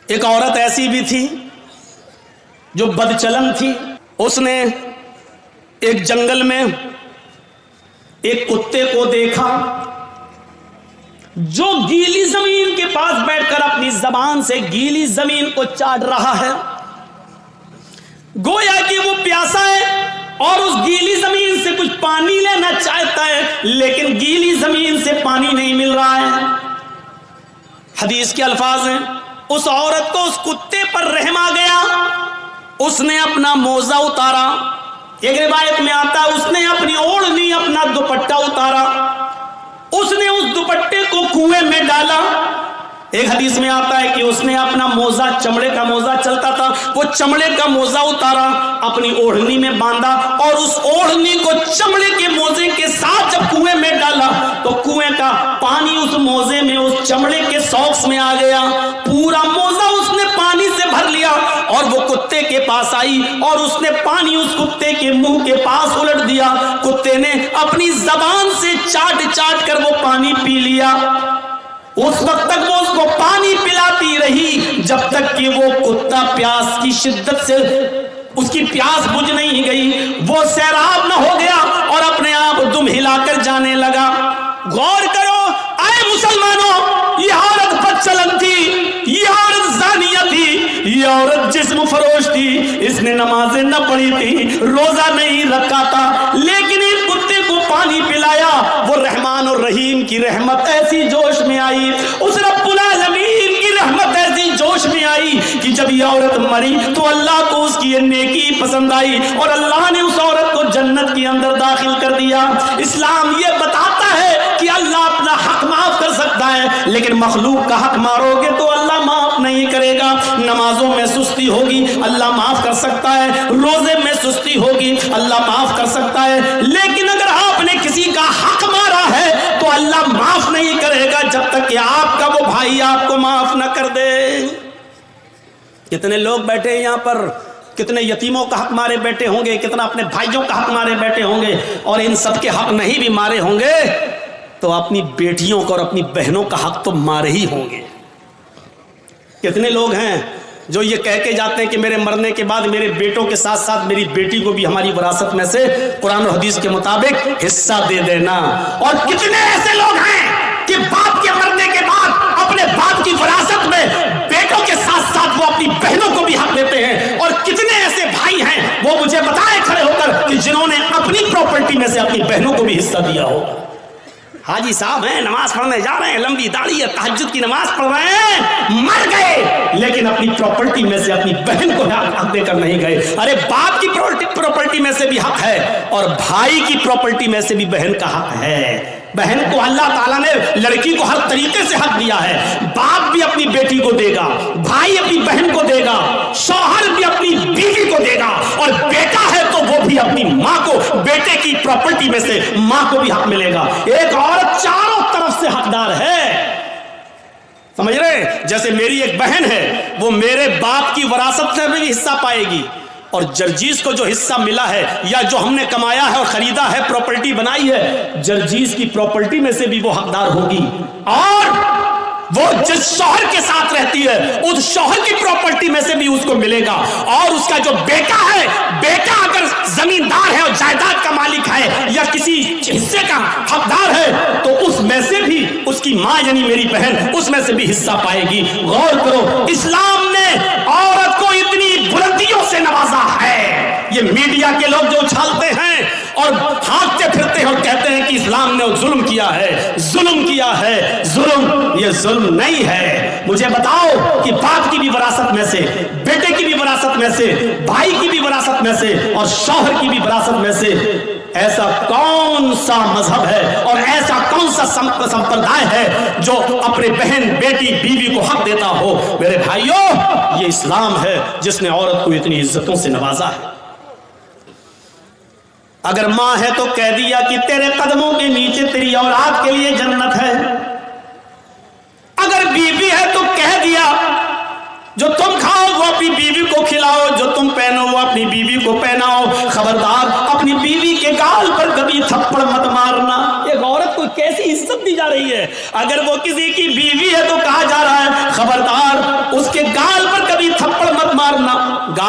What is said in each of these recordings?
ایک عورت ایسی بھی تھی جو بدچلن تھی. اس نے ایک جنگل میں ایک کتے کو دیکھا جو گیلی زمین کے پاس بیٹھ کر اپنی زبان سے گیلی زمین کو چاٹ رہا ہے. گویا کہ وہ پیاسا ہے اور اس گیلی زمین سے کچھ پانی لینا چاہتا ہے, لیکن گیلی زمین سے پانی نہیں مل رہا ہے. حدیث کے الفاظ ہیں, اس عورت کو اس کتے پر رحم آ گیا. اس نے اپنا موزہ اتارا. ایک روایت میں آتا ہے اس نے اپنی اوڑھنی, اپنا دوپٹہ اتارا. اس نے اس دوپٹے کو کنویں میں ڈالا. ایک حدیث میں آتا ہے کہ اس نے اپنا موزہ, چمڑے کا موزہ چلتا تھا, وہ چمڑے کا موزہ اتارا, اپنی اوڑھنی میں باندھا اور اس اوڑھنی کو چمڑے کے موزے کے ساتھ جب کنویں میں ڈالا تو کنویں کا پانی اس موزے میں, اس چمڑے کے ساکس میں آ گیا. پورا موزہ اس نے پانی سے بھر لیا اور وہ کتے کے پاس آئی اور اس نے پانی اس کتے کے منہ کے پاس الٹ دیا. کتے نے اپنی زبان سے چاٹ چاٹ کر وہ پانی پی لیا. اس وقت تک وہ اس کو پانی پلاتی رہی جب تک کہ وہ کتا پیاس کی شدت سے اس کی پیاس بجھ نہیں گئی. وہ سیراب نہ ہو گیا اور اپنے آپ دم ہلا کر جانے لگا. غور کرو اے مسلمانوں, یہ عورت بدچلن تھی, یہ عورت زانیہ تھی, یہ عورت جسم فروش تھی. اس نے نمازیں نہ پڑھی تھی, روزہ نہیں رکھا تھا, لیکن ایک کتے کو پانی پلایا. وہ رحمان اور رحیم کی رحمت ایسی جوش میں آئی, اس رب العالمین کی رحمت ایسی جوش میں آئی کہ جب یہ عورت مری تو اللہ کو اس کی یہ نیکی پسند آئی اور اللہ نے اس عورت کو جنت کے اندر داخل کر دیا. اسلام یہ بتاتا ہے کہ اللہ اپنا حق معاف کر سکتا ہے, لیکن مخلوق کا حق مارو گے تو اللہ معاف نہیں کرے گا. نمازوں میں سستی ہوگی, اللہ معاف کر سکتا ہے. روزے میں سستی ہوگی, اللہ معاف کر سکتا ہے. لیکن اگر آپ نے کسی کا حق مارا ہے تو اللہ معاف نہیں کرے گا جب تک کہ آپ کا وہ بھائی آپ کو معاف نہ کر دے. کتنے لوگ بیٹھے ہیں یہاں پر, کتنے یتیموں کا حق مارے بیٹھے ہوں گے, کتنا اپنے بھائیوں کا حق مارے بیٹھے ہوں گے, اور ان سب کے حق نہیں بھی مارے ہوں گے تو اپنی بیٹیوں کا اور اپنی بہنوں کا حق تو مارے ہی ہوں گے. کتنے لوگ ہیں جو یہ کہہ کے جاتے ہیں کہ میرے مرنے کے بعد میرے بیٹوں کے ساتھ ساتھ میری بیٹی کو بھی ہماری وراثت میں سے قرآن و حدیث کے مطابق حصہ دے دینا. اور کتنے ایسے لوگ ہیں کہ باپ کے مرنے کے بعد اپنے باپ کی وراثت میں بیٹوں کے ساتھ ساتھ وہ اپنی بہنوں کو بھی حق دیتے ہیں. اور کتنے ایسے بھائی ہیں وہ مجھے بتائیں کھڑے ہو کر کہ جنہوں نے اپنی پراپرٹی میں سے اپنی بہنوں کو بھی حصہ دیا ہو. حاجی صاحب ہیں, نماز پڑھنے جا رہے ہیں, لمبی داڑھی ہے, تہجد کی نماز پڑھ رہے ہیں, مر گئے لیکن اپنی پراپرٹی میں سے اپنی بہن کو حق دے کر نہیں گئے. ارے باپ کی پراپرٹی میں سے بھی حق ہے اور بھائی کی پراپرٹی میں سے بھی بہن کا حق ہے. بہن کو اللہ تعالیٰ نے لڑکی کو ہر طریقے سے حق دیا ہے. باپ بھی اپنی بیٹی کو دے گا, بھائی اپنی بہن کو دے گا, شوہر بھی اپنی بیوی کو دے گا, اور بیٹا ہے تو وہ بھی اپنی ماں کو, بیٹے کی پراپرٹی میں سے ماں کو بھی حق ملے گا. ایک عورت چاروں طرف سے حقدار ہے, سمجھ رہے؟ جیسے میری ایک بہن ہے وہ میرے باپ کی وراثت میں بھی حصہ پائے گی, اور جرجیز کو جو حصہ ملا ہے یا جو ہم نے کمایا ہے اور خریدا ہے, پراپرٹی بنائی ہے, جرجیز کی پراپرٹی میں سے بھی وہ حقدار ہوگی. اور وہ جس شوہر کے ساتھ رہتی ہے اس شوہر کی پراپرٹی میں سے بھی اس کو ملے گا. اور اس کا جو بیٹا ہے, بیٹا اگر زمیندار ہے اور جائیداد کا مالک ہے یا کسی حصے کا حقدار ہے تو اس میں سے بھی اس کی ماں یعنی میری بہن اس میں سے بھی حصہ پائے گی. غور کرو, اسلام نے عورت کو اتنی بلندیوں سے نوازا ہے. یہ میڈیا کے لوگ جو اچھالتے ہیں اور ہانکتے پھرتے ہیں اور کہتے ہیں کہ اسلام نے ظلم کیا ہے, ظلم کیا ہے, ظلم, یہ ظلم نہیں ہے. مجھے بتاؤ کہ باپ کی بھی وراثت میں سے, بیٹے کی بھی وراثت میں سے, بھائی کی بھی وراثت میں سے اور شوہر کی بھی وراثت میں سے ایسا کون سا مذہب ہے اور ایسا کون سا سمپردائے ہے جو اپنے بہن, بیٹی, بیوی کو حق دیتا ہو؟ میرے بھائیوں, یہ اسلام ہے جس نے عورت کو اتنی عزتوں سے نوازا ہے. اگر ماں ہے تو کہہ دیا کہ تیرے قدموں کے نیچے تیری اولاد کے لیے جنت ہے. اگر بیوی ہے تو کہہ دیا جو تم کھاؤ وہ اپنی بیوی کو کھلاؤ, جو تم پہنو وہ اپنی بیوی کو پہناؤ. خبردار اپنی بیوی کے گال پر کبھی تھپڑ مت مارنا. ایک عورت کو کیسی عزت دی جا رہی ہے. اگر وہ کسی کی بیوی ہے تو کہا جا رہا ہے خبردار اس کے گال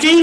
3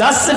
10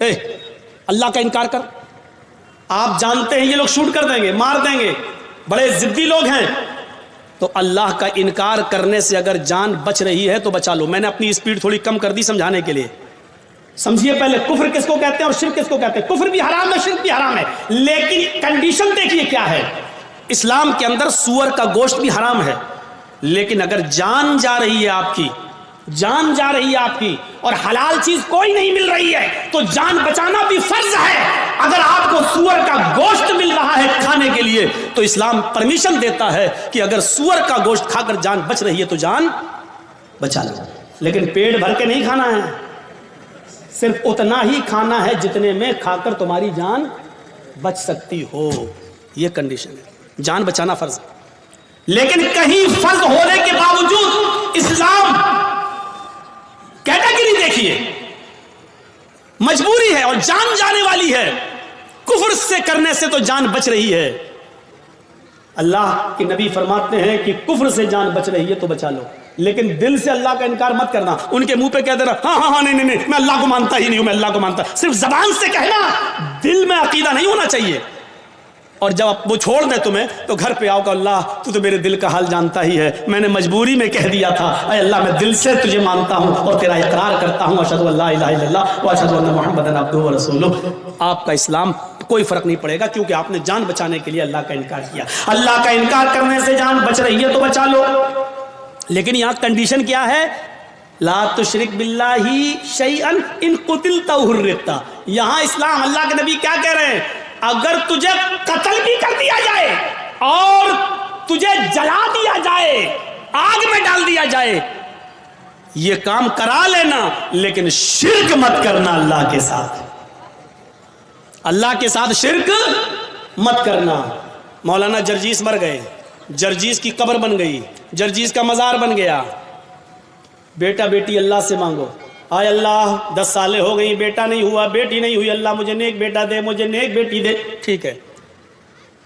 اللہ کا انکار کر. آپ جانتے ہیں یہ لوگ شوٹ کر دیں گے, مار دیں گے, بڑے ضدی لوگ ہیں, تو اللہ کا انکار کرنے سے اگر جان بچ رہی ہے تو بچا لو. میں نے اپنی اسپیڈ تھوڑی کم کر دی سمجھانے کے لیے. سمجھیے پہلے کفر کس کو کہتے ہیں اور شرک کس کو کہتے ہیں. کفر بھی حرام ہے, شرک بھی حرام ہے, لیکن کنڈیشن دیکھیے کیا ہے. اسلام کے اندر سور کا گوشت بھی حرام ہے, لیکن اگر جان جا رہی ہے آپ کی, جان جا رہی ہے آپ کی, اور حلال چیز کوئی نہیں مل رہی ہے, تو جان بچانا بھی فرض ہے. اگر آپ کو سور کا گوشت مل رہا ہے کھانے کے لیے تو اسلام پرمیشن دیتا ہے کہ اگر سور کا گوشت کھا کر جان بچ رہی ہے تو جان بچا لو, لیکن پیٹ بھر کے نہیں کھانا ہے, صرف اتنا ہی کھانا ہے جتنے میں کھا کر تمہاری جان بچ سکتی ہو. یہ کنڈیشن ہے, جان بچانا فرض ہے. لیکن کہیں فرض ہونے کے باوجود اسلام کیٹیگری دیکھیے, مجبوری ہے اور جان جانے والی ہے. کفر سے کرنے سے تو جان بچ رہی ہے. اللہ کے نبی فرماتے ہیں کہ کفر سے جان بچ رہی ہے تو بچا لو, لیکن دل سے اللہ کا انکار مت کرنا. ان کے منہ پہ کہہ دینا ہاں نہیں میں اللہ کو مانتا ہی نہیں ہوں, میں اللہ کو مانتا. صرف زبان سے کہنا, دل میں عقیدہ نہیں ہونا چاہیے. اور جب وہ چھوڑ دیں تمہیں تو گھر پہ آؤ کہ اللہ تو میرے دل کا حال جانتا ہی ہے, میں نے مجبوری میں کہہ دیا تھا, اے اللہ میں دل سے تجھے مانتا ہوں اور تیرا اقرار کرتا ہوں, اشہد ان لا الہ الا اللہ و اشہد ان محمدا عبدہ و رسولہ. آپ کا اسلام کوئی فرق نہیں پڑے گا, کیونکہ آپ نے جان بچانے کے لیے اللہ کا انکار کیا. اللہ کا انکار کرنے سے جان بچ رہی ہے تو بچا لو. لیکن یہاں کنڈیشن کیا ہے, لا تشرک باللہ شیئا ان قتلت او حرقت. یہاں اسلام, اللہ کے نبی کیا کہہ رہے ہیں, اگر تجھے قتل بھی کر دیا جائے اور تجھے جلا دیا جائے, آگ میں ڈال دیا جائے, یہ کام کرا لینا, لیکن شرک مت کرنا اللہ کے ساتھ. اللہ کے ساتھ شرک مت کرنا. مولانا جرجیس مر گئے, جرجیس کی قبر بن گئی, جرجیس کا مزار بن گیا. بیٹا بیٹی اللہ سے مانگو, آئے اللہ 10 سالیں ہو گئی, بیٹا نہیں ہوا, بیٹی نہیں ہوئی, اللہ مجھے نیک بیٹا دے, مجھے نیک بیٹی دے. ٹھیک ہے,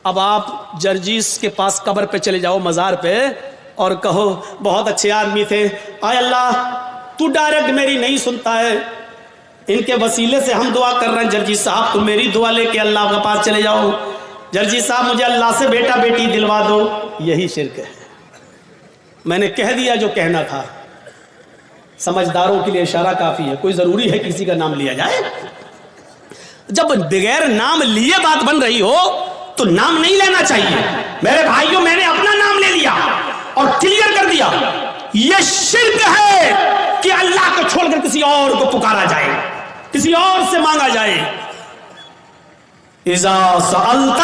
اب آپ جرجیس کے پاس قبر پہ چلے جاؤ, مزار پہ, اور کہو بہت اچھے آدمی تھے, آئے اللہ تو ڈائریکٹ میری نہیں سنتا ہے, ان کے وسیلے سے ہم دعا کر رہے ہیں, جرجیس صاحب تم میری دعا لے کے اللہ کے پاس چلے جاؤ, جرجیس صاحب مجھے اللہ سے بیٹا بیٹی دلوا دو. یہی شرک ہے. میں نے کہہ دیا جو کہنا تھا. سمجھداروں کے لیے اشارہ کافی ہے, کوئی ضروری ہے کسی کا نام لیا جائے؟ جب بغیر نام لیے بات بن رہی ہو تو نام نہیں لینا چاہیے. میرے بھائیوں, میں نے اپنا نام لے لیا اور کلیئر کر دیا, یہ شرک ہے کہ اللہ کو چھوڑ کر کسی اور کو پکارا جائے, کسی اور سے مانگا جائے. اذا سألت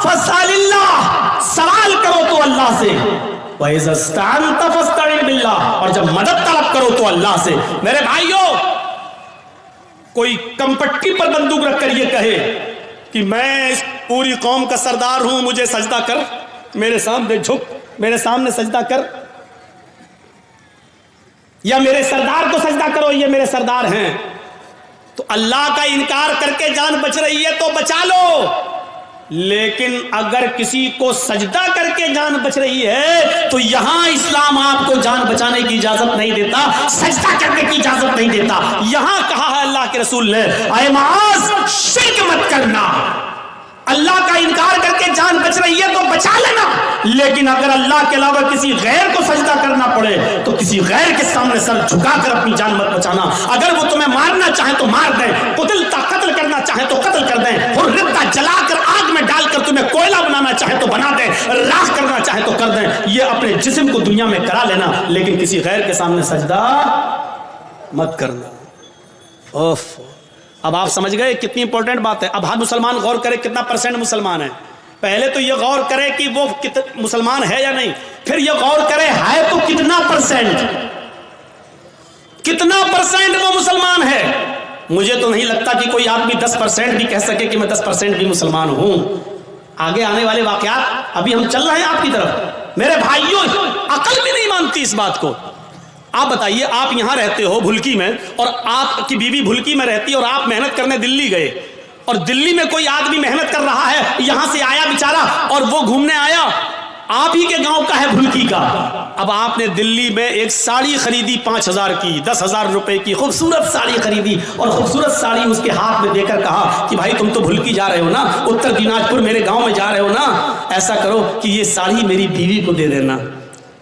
فاسأل اللہ, سوال کرو تو اللہ سے, وَإِذَا اسْتَعَنْتَ فَاسْتَعِنْ بِاللَّهِ, اور جب مدد طلب کرو تو اللہ سے. میرے بھائیوں, کوئی کمپٹی پر بندوق رکھ کر یہ کہے کہ میں اس پوری قوم کا سردار ہوں, مجھے سجدہ کر, میرے سامنے جھک, میرے سامنے سجدہ کر, یا میرے سردار کو سجدہ کرو, یہ میرے سردار ہیں, تو اللہ کا انکار کر کے جان بچ رہی ہے تو بچا لو. لیکن اگر کسی کو سجدہ کر کے جان بچ رہی ہے تو یہاں اسلام آپ کو جان بچانے کی اجازت نہیں دیتا, سجدہ کرنے کی اجازت نہیں دیتا. یہاں کہا ہے اللہ کے رسول نے, اے معاذ شرک مت کرنا, اللہ کا انکار کر کے جان بچ رہی ہے تو بچا لینا, لیکن اگر اللہ کے علاوہ کسی غیر کو سجدہ کرنا پڑے تو کسی غیر کے سامنے سر جھکا کر اپنی جان مت بچانا. اگر وہ تمہیں مارنا چاہیں تو مار دیں, قتل کرنا چاہیں تو قتل کر دیں, حرقہ جلا کر آگ میں ڈال کر تمہیں کوئلہ بنانا چاہیں تو بنا دیں, راکھ کرنا چاہیں تو کر دیں. یہ اپنے جسم کو دنیا میں کرا لینا, لیکن کسی غیر کے سامنے سجدہ مت کرنا. اوف, اب آپ سمجھ گئے کتنی امپورٹنٹ بات ہے. اب ہر مسلمان غور کرے کتنا % مسلمان ہے. پہلے تو یہ غور کرے کہ وہ مسلمان ہے یا نہیں, پھر یہ غور کرے ہے تو کتنا % وہ مسلمان ہے. مجھے تو نہیں لگتا کہ کوئی آدمی 10% بھی کہہ سکے کہ میں 10% بھی مسلمان ہوں. آگے آنے والے واقعات, ابھی ہم چل رہے ہیں آپ کی طرف. میرے بھائیوں, عقل بھی نہیں مانتی اس بات کو. آپ بتائیے, آپ یہاں رہتے ہو بھلکی میں, اور آپ کی بیوی بھلکی میں رہتی ہے, اور آپ محنت کرنے دلی گئے, اور دلی میں کوئی آدمی محنت کر رہا ہے, یہاں سے آیا بیچارہ اور وہ گھومنے آیا, آپ ہی کے گاؤں کا ہے بھلکی کا. اب آپ نے دلی میں ایک ساڑی خریدی 5,000 کی، 10,000 روپے کی خوبصورت ساڑی خریدی، اور خوبصورت ساڑی اس کے ہاتھ میں دے کر کہا کہ بھائی تم تو بھلکی جا رہے ہو نا، اتر دیناج پور میرے گاؤں میں جا رہے ہو نا، ایسا کرو کہ یہ ساڑی میری بیوی کو دے دینا.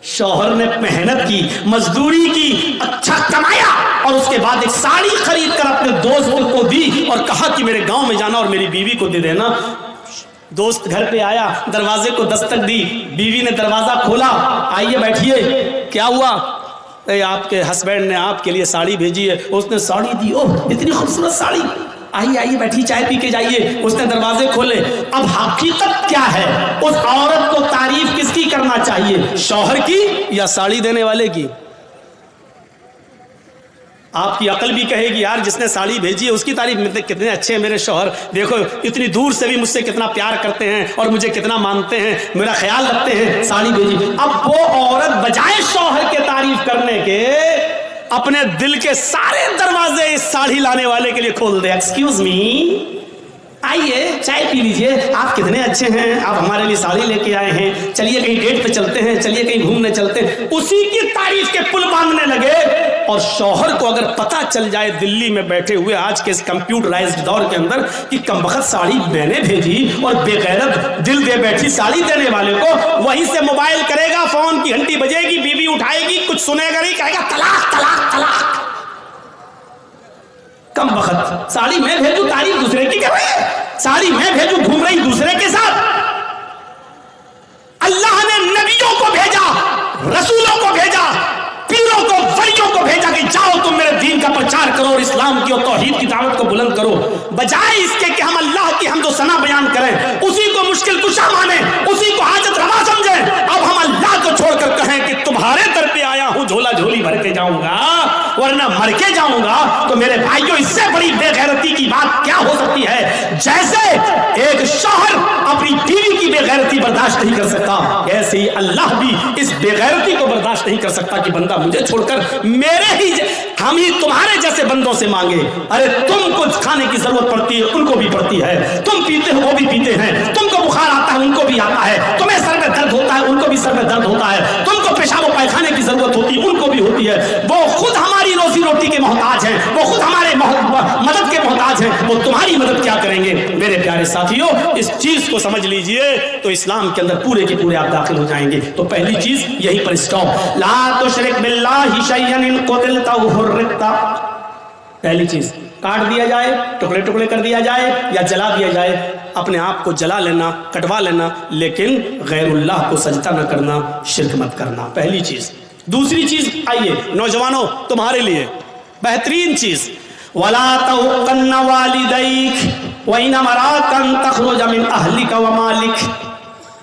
شوہر نے محنت کی، مزدوری کی، اچھا کمایا، اور اس کے بعد ایک ساڑی خرید کر اپنے دوست کو دی اور کہا کہ میرے گاؤں میں جانا اور میری بیوی کو دے دینا. دوست گھر پہ آیا، دروازے کو دستک دی، بیوی نے دروازہ کھولا، آئیے بیٹھیے. کیا ہوا؟ آپ کے ہسبینڈ نے آپ کے لیے ساڑی بھیجی ہے. اس نے ساڑی دی، اوہ اتنی خوبصورت ساڑی، آئیے آئیے بیٹھیے چائے پی کے جائیے. اس نے دروازے کھولے. اب حقیقت کیا ہے؟ اس عورت کو تعریف کس کی کرنا چاہیے، شوہر کی یا ساڑی دینے والے کی؟ آپ کی عقل بھی کہے گی یار جس نے ساڑی بھیجی ہے اس کی تعریف، کتنے اچھے ہیں میرے شوہر، دیکھو اتنی دور سے بھی مجھ سے کتنا پیار کرتے ہیں اور مجھے کتنا مانتے ہیں، میرا خیال رکھتے ہیں، ساڑی بھیجی. اب وہ عورت بجائے شوہر کے تعریف کرنے کے اپنے دل کے سارے دروازے اس ساڑی لانے والے کے لیے کھول دے. ایکسکیوز می، آئیے چائے پی لیجئے، آپ کتنے اچھے ہیں، آپ ہمارے لیے ساڑی لے کے آئے ہیں، چلیے کہیں ڈیٹ پہ چلتے ہیں، چلیے کہیں گھومنے چلتے ہیں. اسی کی تعریف کے پل باندھنے لگے. اور شوہر کو اگر پتہ چل جائے دلی میں بیٹھے ہوئے آج کے اس کمپیوٹرائزڈ دور کے اندر کہ کمبخت ساڑی میں نے بھیجی، اور بے غیرت دل دے بیٹھی ساڑی دینے والے کو وہیں سے موبائل کرے گا، فون کی گھنٹی بجے گی، بیوی اٹھائے گی، کچھ سنے گا نہیں، کہے گا طلاق طلاق طلاق. کم وقت ساڑی میں بھیجوں تعریف دوسرے کی کر رہی ہے، ساڑی میں بھیجوں گھوم رہی دوسرے کے ساتھ. اللہ نے نبیوں کو بھیجا، رسولوں کو بھیجا، پیروں کو، ولیوں کو بھیجا کہ جاؤ تم میرے دین کا پرچار کرو اور اسلام کی اور توحید کی دعوت کو بلند کرو. بجائے اس کے کہ ہم اللہ کی حمد و ثنا بیان کریں، اسی کو مشکل کشا مانیں، اسی کو حاجت روا سمجھیں، اب ہم اللہ کو چھوڑ کر کہیں کہ تمہارے در پہ آیا ہوں، جھولا جھولی بھر کے جاؤں گا ورنہ مر کے جاؤں گا. تو میرے بھائیوں اس سے بڑی بے غیرتی کی بات کیا ہو سکتی ہے؟ جیسے ایک شوہر اپنی بیوی کی بے غیرتی برداشت نہیں کر سکتا، ایسے ہی اللہ بھی اس بے غیرتی کو برداشت نہیں کر سکتا کہ بندہ مجھے چھوڑ کر میرے ہی ہم ہی تمہارے جیسے بندوں سے مانگے. ارے تم کو کھانے کی ضرورت پڑتی ہے ان کو بھی پڑتی ہے، تم پیتے ہو وہ بھی پیتے ہیں، تم کو بخار آتا ہے ان کو بھی آتا ہے، تمہیں سر میں درد ہوتا ہے ان کو بھی سر میں درد ہوتا ہے، تم کو پیشاب و پائخانے کی ضرورت ہوتی ہے ان کو بھی ہوتی ہے. وہ خود ہماری روزی روٹی کے محتاج ہیں، وہ خود ہمارے مدد کے محتاج ہیں، وہ تمہاری مدد کیا کریں گے؟ میرے پیارے ساتھیوں اس چیز کو سمجھ لیجئے تو اسلام کے اندر پورے کے پورے آپ داخل ہو جائیں گے. تو پہلی چیز یہی پر اسٹاپ، لا تشرک باللہ شیئا ان قتلت او حرقت. پہلی چیز کاٹ دیا جائے، ٹکڑے ٹکڑے کر دیا جائے یا جلا دیا جائے، اپنے آپ کو جلا لینا، کٹوا لینا، لیکن غیر اللہ کو سجدہ نہ کرنا، شرک مت کرنا. پہلی چیز. دوسری چیز آئیے نوجوانوں تمہارے لیے بہترین چیز، وَلَا تَوْقَنَّ وَالِدَيْكَ وَإِنْ أَمَرَاكَ أَن تَخْرُجَ مِنْ أَهْلِكَ وَمَالِكَ.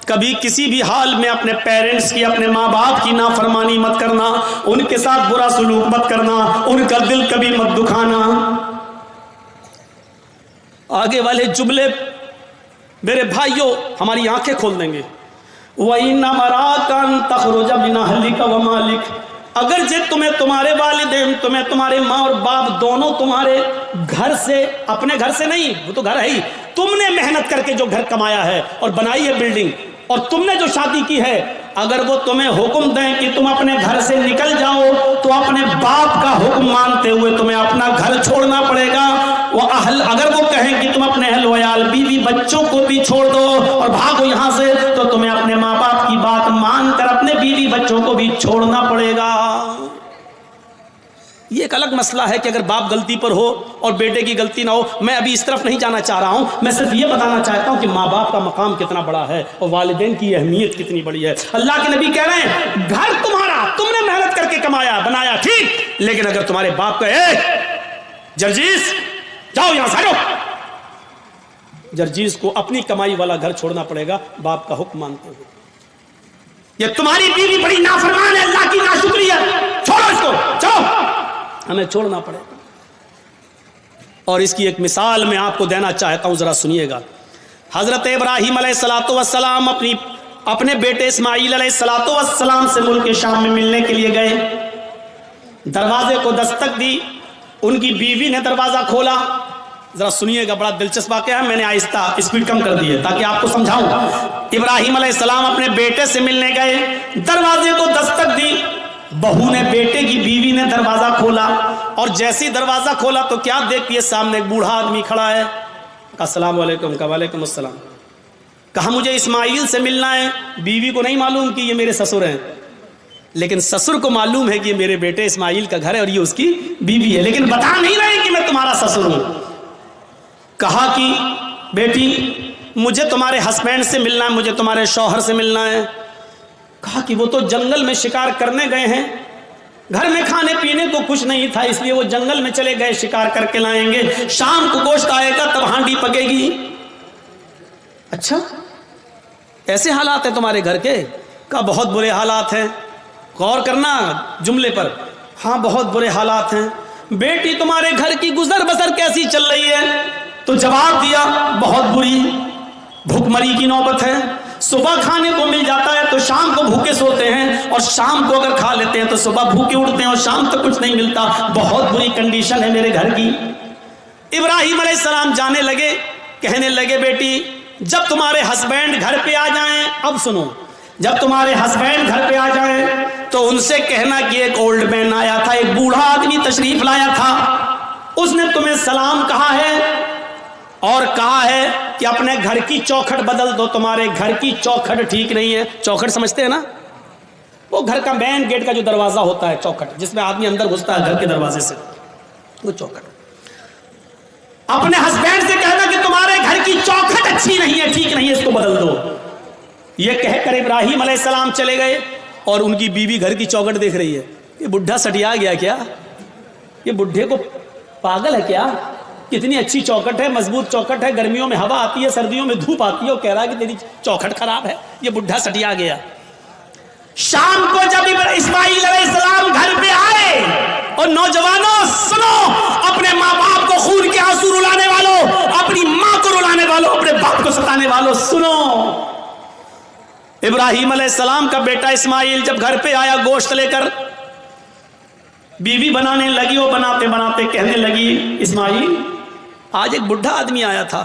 کبھی کسی بھی حال میں اپنے پیرنٹس کی، اپنے ماں باپ کی نافرمانی مت کرنا، ان کے ساتھ برا سلوک مت کرنا، ان کا دل کبھی مت دکھانا. آگے والے جملے میرے بھائیوں ہماری آنکھیں کھول دیں گے. وَإِنَّ أَمَرَاكَ أَن تَخْرُجَ مِنْ أَهْلِكَ وَمَالِكَ. اگرچہ تمہیں تمہارے والدین، تمہیں تمہارے ماں اور باپ دونوں تمہارے گھر سے، اپنے گھر سے نہیں، وہ تو گھر ہے ہی، تم نے محنت کر کے جو گھر کمایا ہے اور بنائی ہے بلڈنگ، اور تم نے جو شادی کی ہے، اگر وہ تمہیں حکم دیں کہ تم اپنے گھر سے نکل جاؤ تو اپنے باپ کا حکم مانتے ہوئے تمہیں اپنا گھر چھوڑنا پڑے گا. اگر وہ کہیں کہ تم اپنے اہل ویال، بیوی بچوں کو بھی چھوڑ دو اور بھاگو یہاں سے، تو تمہیں اپنے ماں باپ کی بات مان کر اپنے بیوی بچوں کو بھی چھوڑنا پڑے گا. یہ ایک الگ مسئلہ ہے کہ اگر باپ غلطی پر ہو اور بیٹے کی غلطی نہ ہو. میں ابھی اس طرف نہیں جانا چاہ رہا ہوں، میں صرف یہ بتانا چاہتا ہوں کہ ماں باپ کا مقام کتنا بڑا ہے اور والدین کی اہمیت کتنی بڑی ہے. اللہ کے نبی کہہ رہے ہیں گھر تمہارا، تم نے محنت کر کے کمایا بنایا ٹھیک، لیکن اگر تمہارے باپ کا جرجیز جاؤ یہاں سے، جرجیز کو اپنی کمائی والا گھر چھوڑنا پڑے گا باپ کا حکم مانتے ہوئے. یہ تمہاری بیوی بڑی نافرمان ہے، اللہ کی ناشکری ہے، چھوڑو اس کو، چلو ہمیں چھوڑنا پڑے گا. اور اس کی ایک مثال میں آپ کو دینا چاہتا ہوں، ذرا سنیے گا. حضرت ابراہیم علیہ السلام اپنے بیٹے اسماعیل علیہ السلام سے ملک شام میں ملنے کے لیے گئے. دروازے کو دستک دی، ان کی بیوی نے دروازہ کھولا. ذرا سنیے گا، بڑا دلچسپ واقعہ ہے، میں نے آہستہ اسپیڈ کم کر دی ہے تاکہ آپ کو سمجھاؤں۔ ابراہیم علیہ السلام اپنے بیٹے سے ملنے گئے، دروازے کو دستک دی، بہو نے، بیٹے کی بیوی نے دروازہ کھولا، اور جیسے ہی دروازہ کھولا تو کیا دیکھتی ہے؟ سامنے ایک بوڑھا آدمی کھڑا ہے۔ کہا السلام علیکم، کہا وعلیکم السلام۔ کہا مجھے اسماعیل سے ملنا ہے۔ بیوی کو نہیں معلوم کہ یہ میرے سسر ہیں، لیکن سسر کو معلوم ہے کہ یہ میرے بیٹے اسماعیل کا گھر ہے اور یہ اس کی بیوی ہے، لیکن بتا نہیں رہے کہ میں تمہارا سسر ہوں۔ کہا کہ بیٹی مجھے تمہارے ہسبینڈ سے ملنا ہے، مجھے تمہارے شوہر سے ملنا ہے۔ کہا کہ وہ تو جنگل میں شکار کرنے گئے ہیں، گھر میں کھانے پینے کو کچھ نہیں تھا، اس لیے وہ جنگل میں چلے گئے، شکار کر کے لائیں گے، شام کو گوشت آئے گا تب ہانڈی پکے گی۔ اچھا ایسے حالات ہیں تمہارے گھر کے؟ کہا بہت برے حالات ہیں، غور کرنا جملے پر، ہاں بہت برے حالات ہیں۔ بیٹی تمہارے گھر کی گزر بسر کیسی چل رہی ہے؟ تو جواب دیا بہت بری، بھوک مری کی نوبت ہے، صبح کھانے کو مل جاتا ہے تو شام کو بھوکے سوتے ہیں، اور شام کو اگر کھا لیتے ہیں تو صبح بھوکے اٹھتے ہیں اور شام تک کچھ نہیں ملتا، بہت بری کنڈیشن ہے میرے گھر کی۔ ابراہیم علیہ السلام جانے لگے، کہنے لگے بیٹی جب تمہارے ہسبینڈ گھر پہ آ جائیں، اب سنو، جب تمہارے ہسبینڈ گھر پہ آ جائیں تو ان سے کہنا کہ ایک اولڈ مین آیا تھا، ایک بوڑھا آدمی تشریف لایا تھا، اس نے تمہیں سلام کہا ہے اور کہا ہے کہ اپنے گھر کی چوکھٹ بدل دو، تمہارے گھر کی چوکھٹ ٹھیک نہیں ہے۔ چوکھٹ سمجھتے ہیں نا؟ وہ گھر کا مین گیٹ کا جو دروازہ ہوتا ہے، چوکھٹ، جس میں آدمی اندر گھستا ہے گھر کے دروازے سے، وہ چوکھٹ۔ اپنے ہسبینڈ سے کہنا کہ تمہارے گھر کی چوکھٹ اچھی نہیں ہے، ٹھیک نہیں ہے، اس کو بدل دو۔ یہ کہہ کر ابراہیم علیہ السلام چلے گئے، اور ان کی بیوی گھر کی چوکھٹ دیکھ رہی ہے، یہ بڈھا سٹیا گیا کیا؟ یہ بڈھے کو پاگل ہے کیا؟ کتنی اچھی چوکھٹ ہے، مضبوط چوکھٹ ہے، گرمیوں میں ہوا آتی ہے، سردیوں میں دھوپ آتی ہے، وہ کہہ رہا ہے کہ تیری چوکھٹ خراب ہے، یہ بڈھا سٹیا گیا۔ شام کو جب اسماعیل علیہ السلام گھر پہ آئے، اور نوجوانوں سنو، اپنے ماں باپ کو خون کے آنسو رلانے والوں، اپنی ماں کو رلانے والوں، اپنے باپ کو ستانے والوں سنو، ابراہیم علیہ السلام کا بیٹا اسماعیل جب گھر پہ آیا گوشت لے کر، بیوی بنانے لگی، وہ بناتے بناتے کہنے لگی اسماعیل آج ایک بڈھا آدمی آیا تھا۔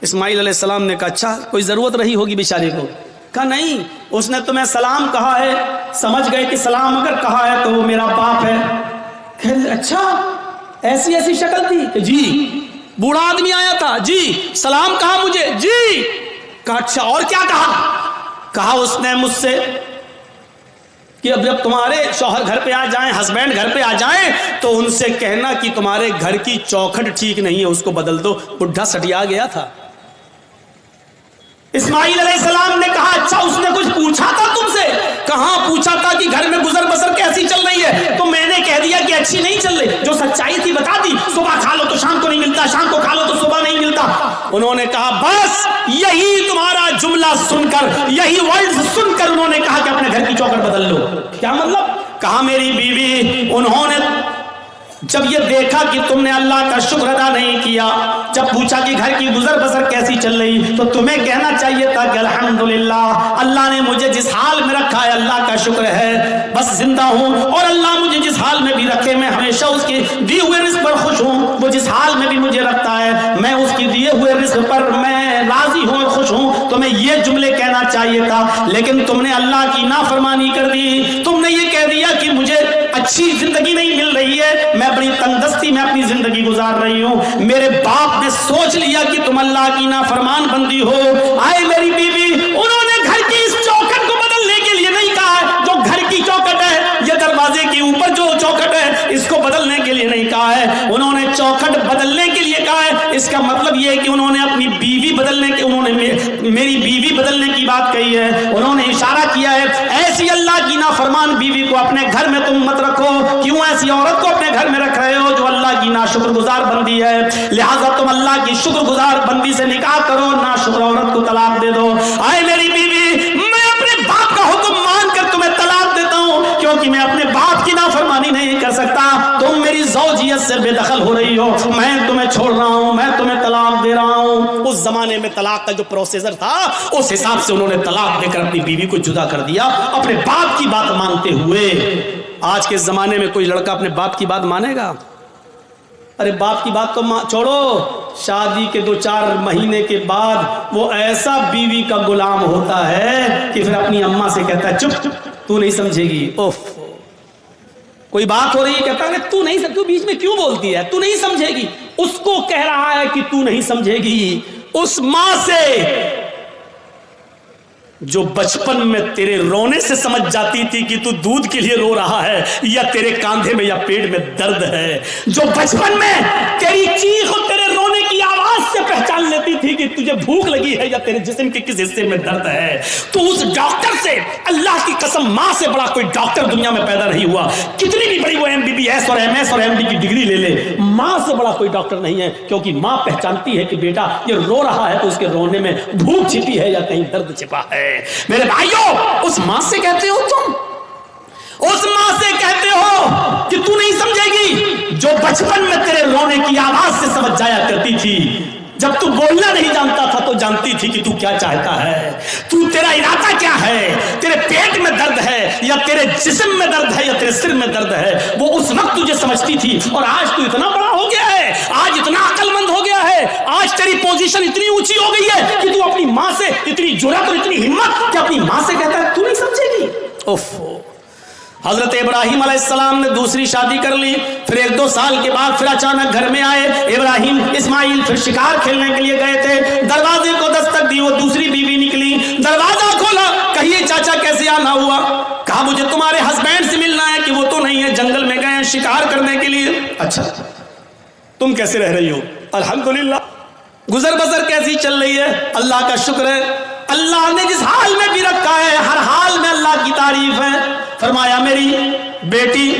اسماعیل علیہ السلام نے کہا اچھا کوئی ضرورت رہی ہوگی بیچارے کو؟ کہا نہیں، اس نے تمہیں سلام کہا ہے، سمجھ گئے کہ سلام اگر کہا ہے تو وہ میرا باپ ہے۔ کہتے اچھا ایسی ایسی شکل تھی؟ کہ جی بوڑھا آدمی آیا تھا، جی سلام کہا مجھے، جی۔ کہا اچھا اور کیا کہا؟ کہا اس نے مجھ سے کہ اب جب تمہارے شوہر گھر پہ آ جائیں، ہسبینڈ گھر پہ آ جائیں تو ان سے کہنا کہ تمہارے گھر کی چوکھٹ ٹھیک نہیں ہے، اس کو بدل دو۔ بڈھا سٹیا گیا تھا۔ اسماعیل علیہ السلام نے کہا اچھا اس نے کچھ پوچھا تھا تم سے؟ کہاں پوچھا تھا کہ گھر میں گزر بسر کیسی چل رہی ہے، تو میں نے کہہ دیا کہ اچھی نہیں چل رہی، جو سچائی تھی بتا دی، صبح کھا لو تو شام کو نہیں ملتا، شام کو کھا لو تو صبح نہیں ملتا۔ انہوں نے کہا بس یہی تمہارا جملہ سن کر، یہی ورڈز سن کر انہوں نے کہا کہ اپنے گھر کی چوکھٹ بدل لو۔ کیا مطلب؟ کہا میری بیوی، انہوں نے جب یہ دیکھا کہ تم نے اللہ کا شکر ادا نہیں کیا، جب پوچھا کہ گھر کی گزر بسر کیسی چل رہی، تو تمہیں کہنا چاہیے تھا کہ الحمدللہ اللہ نے مجھے جس حال میں رکھا ہے اللہ کا شکر ہے، بس زندہ ہوں، اور اللہ مجھے جس حال میں بھی رکھے میں ہمیشہ اس کے دیے ہوئے رزق پر خوش ہوں، وہ جس حال میں بھی مجھے رکھتا ہے میں اس کی دیے ہوئے رزق پر میں راضی ہوں، خوش ہوں۔ تمہیں یہ جملے کہنا چاہیے تھا، لیکن تم نے اللہ کی نافرمانی کر دی، تم نے یہ کہہ دیا کہ مجھے اچھی زندگی نہیں مل رہی ہے، میں بڑی تنگستی میں اپنی زندگی گزار رہی ہوں، میرے باپ نے سوچ لیا کہ تم اللہ کی نافرمان بندی ہو۔ آئے میری بیوی، انہوں نے گھر کی اس چوکھٹ کو بدلنے کے لیے نہیں کہا، جو گھر کی چوکھٹ ہے، یہ دروازے کے اوپر جو چوکھٹ ہے اس کو بدلنے کے لیے نہیں کہا ہے، انہوں نے چوکھٹ بدلنے کے لیے کہا ہے۔ اس کا مطلب یہ ہے کہ انہوں نے اپنی بیوی بدلنے کے، انہوں نے میری بیوی بدلنے کی بات کہی ہے، انہوں نے اشارہ کیا ہے ایسی اللہ کی نافرمان بیوی کو اپنے گھر میں تم مت رکھو، کیوں ایسی عورت کو اپنے گھر میں رکھ رہے ہو جو اللہ کی ناشکر گزار بندی ہے، لہٰذا تم اللہ کی شکر گزار بندی سے نکاح کرو، ناشکر عورت کو طلاق دے دو۔ آئے میری بیوی، میں اپنے باپ کا حکم مان کر تمہیں طلاق دیتا ہوں، کیونکہ میں اپنے باپ کی نافرمانی نہیں کر سکتا، تم میری زوجیت سے بے دخل ہو رہی ہو، میں تمہیں چھوڑ رہا ہوں، میں تمہیں طلاق دے رہا ہوں۔ اس زمانے میں طلاق کا جو پروسیسر تھا اس حساب سے انہوں نے طلاق دے کر اپنی بیوی کو جدا کر دیا، اپنے باپ کی بات مانتے ہوئے۔ آج کے زمانے میں کوئی لڑکا اپنے باپ کی بات مانے گا؟ ارے باپ کی بات تو چھوڑو، شادی کے 2-4 مہینے کے بعد وہ ایسا بیوی کا غلام ہوتا ہے کہ پھر اپنی اماں سے کہتا ہے چپ تو نہیں سمجھے گی. اوف کوئی بات ہو رہی ہے کہتا ہے تو نہیں سمجھے, بیچ میں کیوں بولتی ہے, تو نہیں سمجھے گی. اس کو کہہ رہا ہے کہ تو نہیں سمجھے گی. اس ماں سے جو بچپن میں تیرے رونے سے سمجھ جاتی تھی کہ تو دودھ کے لیے رو رہا ہے یا تیرے کاندھے میں یا پیٹ میں درد ہے, جو بچپن میں تیری چیخ اور تیرے رونے کی آواز سے پہچان لیتی تھی کہ تجھے بھوک لگی ہے یا تیرے جسم کے کس حصے میں درد ہے, تو اس ڈاکٹر سے, اللہ کی قسم ماں سے بڑا کوئی ڈاکٹر دنیا میں پیدا نہیں ہوا. کتنی بھی بڑی وہ MBBS اور MS اور MD کی ڈگری لے لے, ماں سے بڑا کوئی ڈاکٹر نہیں ہے, کیونکہ ماں پہچانتی ہے کہ بیٹا یہ رو رہا ہے تو اس کے رونے میں بھوک چھپی ہے یا کہیں درد چھپا ہے. میرے بھائیوں, اس ماں سے کہتے ہو تم, اس ماں سے کہتے ہو کہ تو نہیں سمجھے گی, جو بچپن میں تیرے رونے کی آواز سے سمجھ جایا کرتی تھی. جب تو بولنا نہیں جانتا تھا تو جانتی تھی کہ تو کیا چاہتا ہے, تو تیرا ارادہ کیا ہے, تیرے پیٹ میں درد ہے یا تیرے جسم میں درد ہے یا تیرے سر میں درد ہے, وہ اس وقت تجھے سمجھتی تھی. اور آج تو اتنا بڑا ہو گیا ہے, آج اتنا عقل مند ہو گیا ہے, آج تیری پوزیشن اتنی اونچی ہو گئی ہے کہ تو اپنی ماں سے اتنی جرأت اور اتنی ہمت کہ اپنی ماں سے کہتا ہے تو نہیں سمجھے گی. اوف. حضرت ابراہیم علیہ السلام نے دوسری شادی کر لی, پھر 1-2 سال کے بعد پھر اچانک گھر میں آئے. ابراہیم اسماعیل پھر شکار کھیلنے کے لیے گئے تھے, دروازے کو دستک دی, وہ دوسری بیوی نکلی, دروازہ کھولا, کہیے چاچا کیسے آنا ہوا, کہا مجھے تمہارے ہسبینڈ سے ملنا ہے, کہ وہ تو نہیں ہے, جنگل میں گئے ہیں شکار کرنے کے لیے. اچھا تم کیسے رہ رہی ہو؟ الحمدللہ گزر بسر کیسی چل رہی ہے؟ اللہ کا شکر ہے, اللہ نے جس حال میں بھی رکھا ہے ہر حال میں اللہ کی تعریف ہے. فرمایا میری بیٹی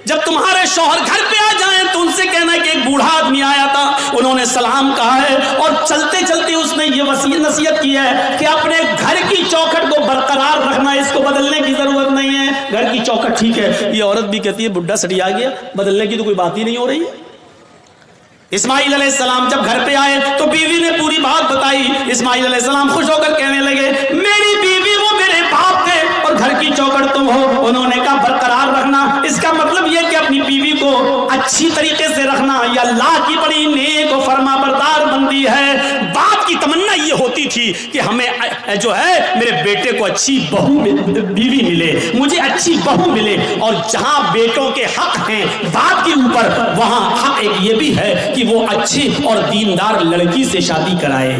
جب تمہارے شوہر گھر پہ آ جائیں تو ان سے کہنا کہ ایک بوڑھا آدمی آیا تھا, انہوں نے سلام کہا ہے, اور چلتے چلتے اس نے یہ نصیحت کی ہے کہ اپنے گھر کی چوکھٹ کو برقرار رکھنا, اس کو بدلنے کی ضرورت نہیں ہے. گھر کی چوکھٹ ٹھیک ہے, یہ عورت بھی کہتی ہے بڈھا سڑی آ گیا, بدلنے کی تو کوئی بات ہی نہیں ہو رہی ہے. اسماعیل علیہ السلام جب گھر پہ آئے تو بیوی نے پوری بات بتائی. اسماعیل علیہ السلام خوش ہو کر کہنے لگے میری بیوی وہ میرے باپ تھے اور گھر کی چوکھٹ تم ہو. انہوں نے کہا برقرار رکھنا, اس کا مطلب یہ کہ اپنی بیوی کو اچھی طریقے سے رکھنا یہ اللہ کی بڑی نیک و فرما بردار بندی ہے. باپ کی تمنا یہ ہوتی تھی کہ ہمیں جو ہے میرے بیٹے کو اچھی بیوی ملے, مجھے اچھی بہو ملے, اور جہاں بیٹوں کے حق ہیں باپ کے اوپر وہاں حق ایک یہ بھی ہے کہ وہ اچھی اور دیندار لڑکی سے شادی کرائے.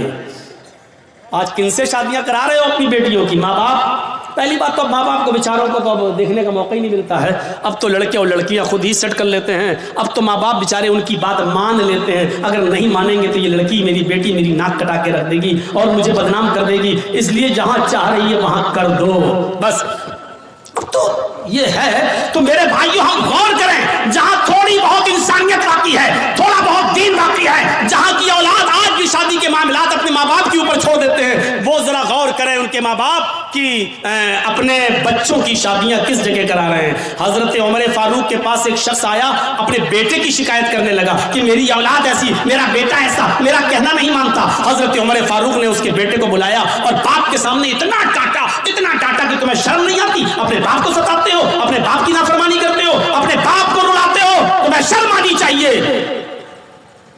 آج کن سے شادیاں کرا رہے ہو اپنی بیٹیوں کی؟ ماں باپ. پہلی بات تو ماں باپ کو بیچاروں کو تو اب دیکھنے کا موقع ہی نہیں ملتا ہے, اب تو لڑکے اور لڑکیاں خود ہی سیٹ کر لیتے ہیں. اب تو ماں باپ بیچارے ان کی بات مان لیتے ہیں, اگر نہیں مانیں گے تو یہ لڑکی میری بیٹی میری ناک کٹا کے رکھ دے گی اور مجھے بدنام کر دے گی, اس لیے جہاں چاہ رہی ہے وہاں کر دو بس. تو یہ ہے. تو میرے بھائیوں ہم غور کریں, جہاں تھوڑی بہت انسانیت باقی ہے, تھوڑا بہت دین باقی ہے, جہاں کی اولاد آج بھی شادی کے معاملات اپنے ماں باپ کے اوپر چھوڑ دیتے ہیں, وہ ذرا غور کریں ان کے ماں باپ کی اپنے بچوں کی شادیاں کس جگہ کرا رہے ہیں. حضرت عمر فاروق کے پاس ایک شخص آیا, اپنے بیٹے کی شکایت کرنے لگا کہ میری اولاد ایسی, میرا بیٹا ایسا, میرا کہنا نہیں مانتا. حضرت عمر فاروق نے اس کے بیٹے کو بلایا اور باپ کے سامنے اتنا ڈانٹا کہ تمہیں شرم نہیں آتی, اپنے باپ کو ستاتے ہو, اپنے باپ کی نافرمانی کرتے ہو, اپنے باپ کو رلاتے ہو, تمہیں شرم آنی چاہیے.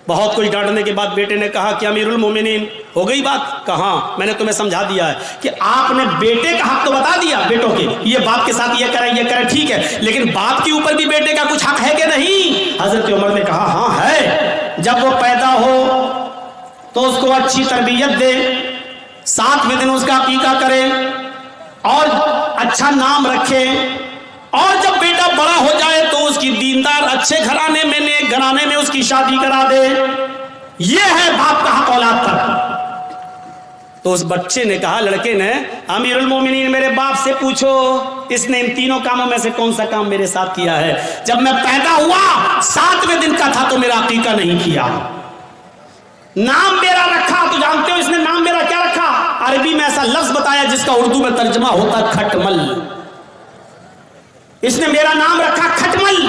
بہت کچھ ڈانٹنے کے بعد بیٹے نے کہا کہ امیر المومنین ہو گئی بات؟ کہاں, میں نے تمہیں سمجھا دیا ہے کہ آپ نے بیٹے کا حق تو بتا دیا بیٹوں کے, یہ باپ کے ساتھ یہ کرے ٹھیک ہے, لیکن باپ کے اوپر بھی بیٹے کا کچھ حق ہے کہ نہیں؟ حضرت عمر نے کہا ہاں ہے. جب وہ پیدا ہو تو اس کو اچھی تربیت دے, 7ویں دن اس کا عقیقہ کرے اور اچھا نام رکھے, اور جب بیٹا بڑا ہو جائے تو اس کی دیندار اچھے گھرانے میں, نیک گھرانے میں اس کی شادی کرا دے. یہ ہے باپ کا حق اولاد پر. تو اس بچے نے کہا, لڑکے نے, امیر المومنین میرے باپ سے پوچھو اس نے ان تینوں کاموں میں سے کون سا کام میرے ساتھ کیا ہے؟ جب میں پیدا ہوا 7ویں دن کا تھا تو میرا عقیقہ نہیں کیا. نام میرا رکھا, تو جانتے ہو اس نے نام میرا کیا رکھا؟ عربی میں ایسا لفظ بتایا جس کا اردو میں ترجمہ ہوتا کھٹمل. اس نے میرا نام رکھا کھٹمل.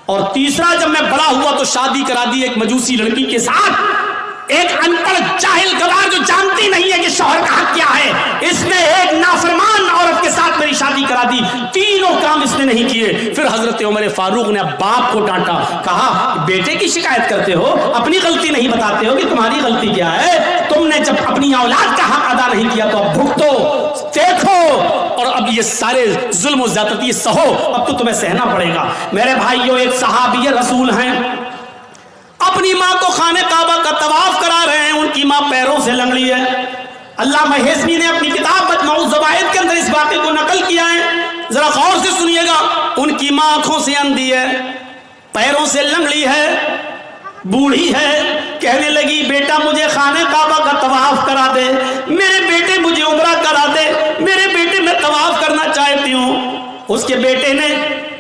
اور تیسرا, جب میں بڑا ہوا تو شادی کرا دی ایک مجوسی لڑکی کے ساتھ, ایک ان پڑھ جاہل گوار جو جانتی نہیں ہے کہ شوہر کا حق کیا ہے، اس نے ایک نافرمان عورت کے ساتھ میری شادی کرا دی، تینوں کام اس نے نہیں کیے۔ پھر حضرت عمر فاروق نے باپ کو ڈانٹا، کہا بیٹے کی شکایت کرتے ہو، اپنی غلطی نہیں بتاتے ہو کہ تمہاری غلطی کیا ہے؟ تم نے جب اپنی اولاد کا حق ادا نہیں کیا تو اب بھگتو، دیکھو، اور اب یہ سارے ظلم و زیادتی سہو، اب تو تمہیں سہنا پڑے گا۔ میرے بھائیوں، ایک صحابی رسول ہیں، اپنی ماں کو خانہ کعبہ کا طواف کرا رہے ہیں، ان کی ماں پیروں سے لنگڑی ہے۔ علامہ ہیثمی نے اپنی کتاب مجموع الزوائد کے اندر اس واقعے کو نقل کیا ہے، ذرا غور سے سنیے گا۔ ان کی ماں آنکھوں سے اندھی ہے، پیروں سے لنگڑی ہے، بوڑھی ہے، کہنے لگی بیٹا مجھے خانہ کعبہ کا طواف کرا دے، میرے بیٹے مجھے عمرہ کرا دے، میرے بیٹے میں طواف کرنا چاہتی ہوں۔ اس کے بیٹے نے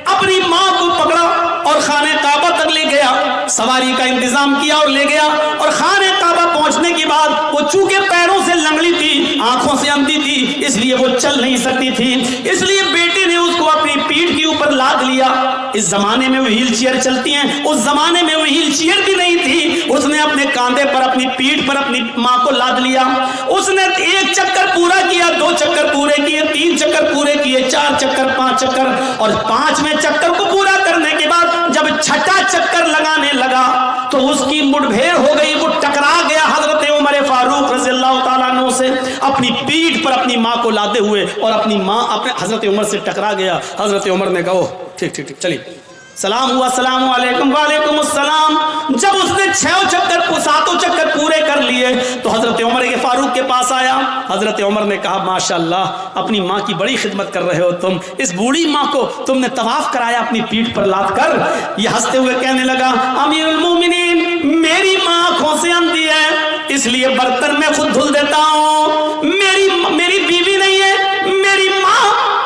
اپنی ماں کو پکڑا اور خانہ کعبہ تک لے گیا، سواری کا انتظام کیا اور لے گیا، اور خانہ کعبہ پہنچنے کے بعد وہ چونکہ پیروں سے لنگڑی تھی، آنکھوں سے اندھی تھی، اس لیے وہ چل نہیں سکتی تھی، اس لیے بیٹے نے اس کو اپنی پیٹھ کے اوپر لاد لیا۔ اس زمانے میں وہیل چیئر چلتی ہیں، اس زمانے میں وہیل چیئر بھی نہیں تھی، اس نے اپنے کاندھے پر اپنی پیٹھ پر اپنی ماں کو لاد لیا۔ اس نے 1 چکر پورا کیا، 2 چکر پورے کیے، 3 چکر پورے کیے، 4 چکر، 5 چکر، اور 5ویں چکر کو پورا کرنے کے بعد جب 6واں چکر لگانے لگا تو اس کی مٹبھیڑ ہو گئی، وہ ٹکرا گیا حضرت عمر فاروق رضی اللہ تعالیٰ عنہ سے، اپنی پیٹھ پر اپنی ماں کو لاتے ہوئے، اور اپنی ماں اپنے حضرت عمر سے ٹکرا گیا۔ حضرت عمر نے کہا ٹھیک ٹھیک ٹھیک چلیے، سلام ہوا، السلام علیکم، وعلیکم السلام۔ جب اس نے 6 چکر 7 چکر پورے کر لیے تو حضرت عمر کے فاروق کے پاس آیا۔ حضرت عمر نے کہا ماشاءاللہ اپنی ماں کی بڑی خدمت کر رہے ہو تم، اس بوڑھی ماں کو تم نے طواف کرایا اپنی پیٹھ پر لاد کر۔ یہ ہنستے ہوئے کہنے لگا امیر المومنین میری ماں آنکھوں سے اندھی ہے، اس لیے برتن میں خود دھل دیتا ہوں، میری بیوی نہیں ہے، میری ماں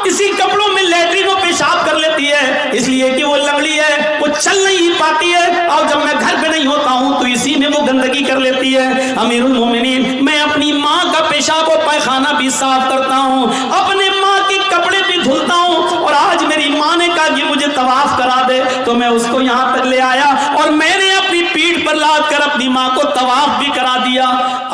اسی کپڑوں میں لیٹرین و پیشاب کر لیتی ہے، اس لیے کہ وہ لنگڑی ہے، وہ چل نہیں پاتی ہے، اور جب میں گھر پہ نہیں ہوتا ہوں تو اسی میں وہ گندگی کر لیتی ہے۔ امیر المومنین میں اپنی ماں کا پیشاب و پائخانہ بھی صاف کرتا ہوں، اپنے ماں کے کپڑے بھی دھلتا ہوں، اور آج میری ماں نے کہا کہ مجھے طواف کرا دے تو میں اس کو یہاں تک لے آیا، اور میں نے اپنی پیٹھ پر لاد کر اپنی ماں کو طواف بھی کرا دیا۔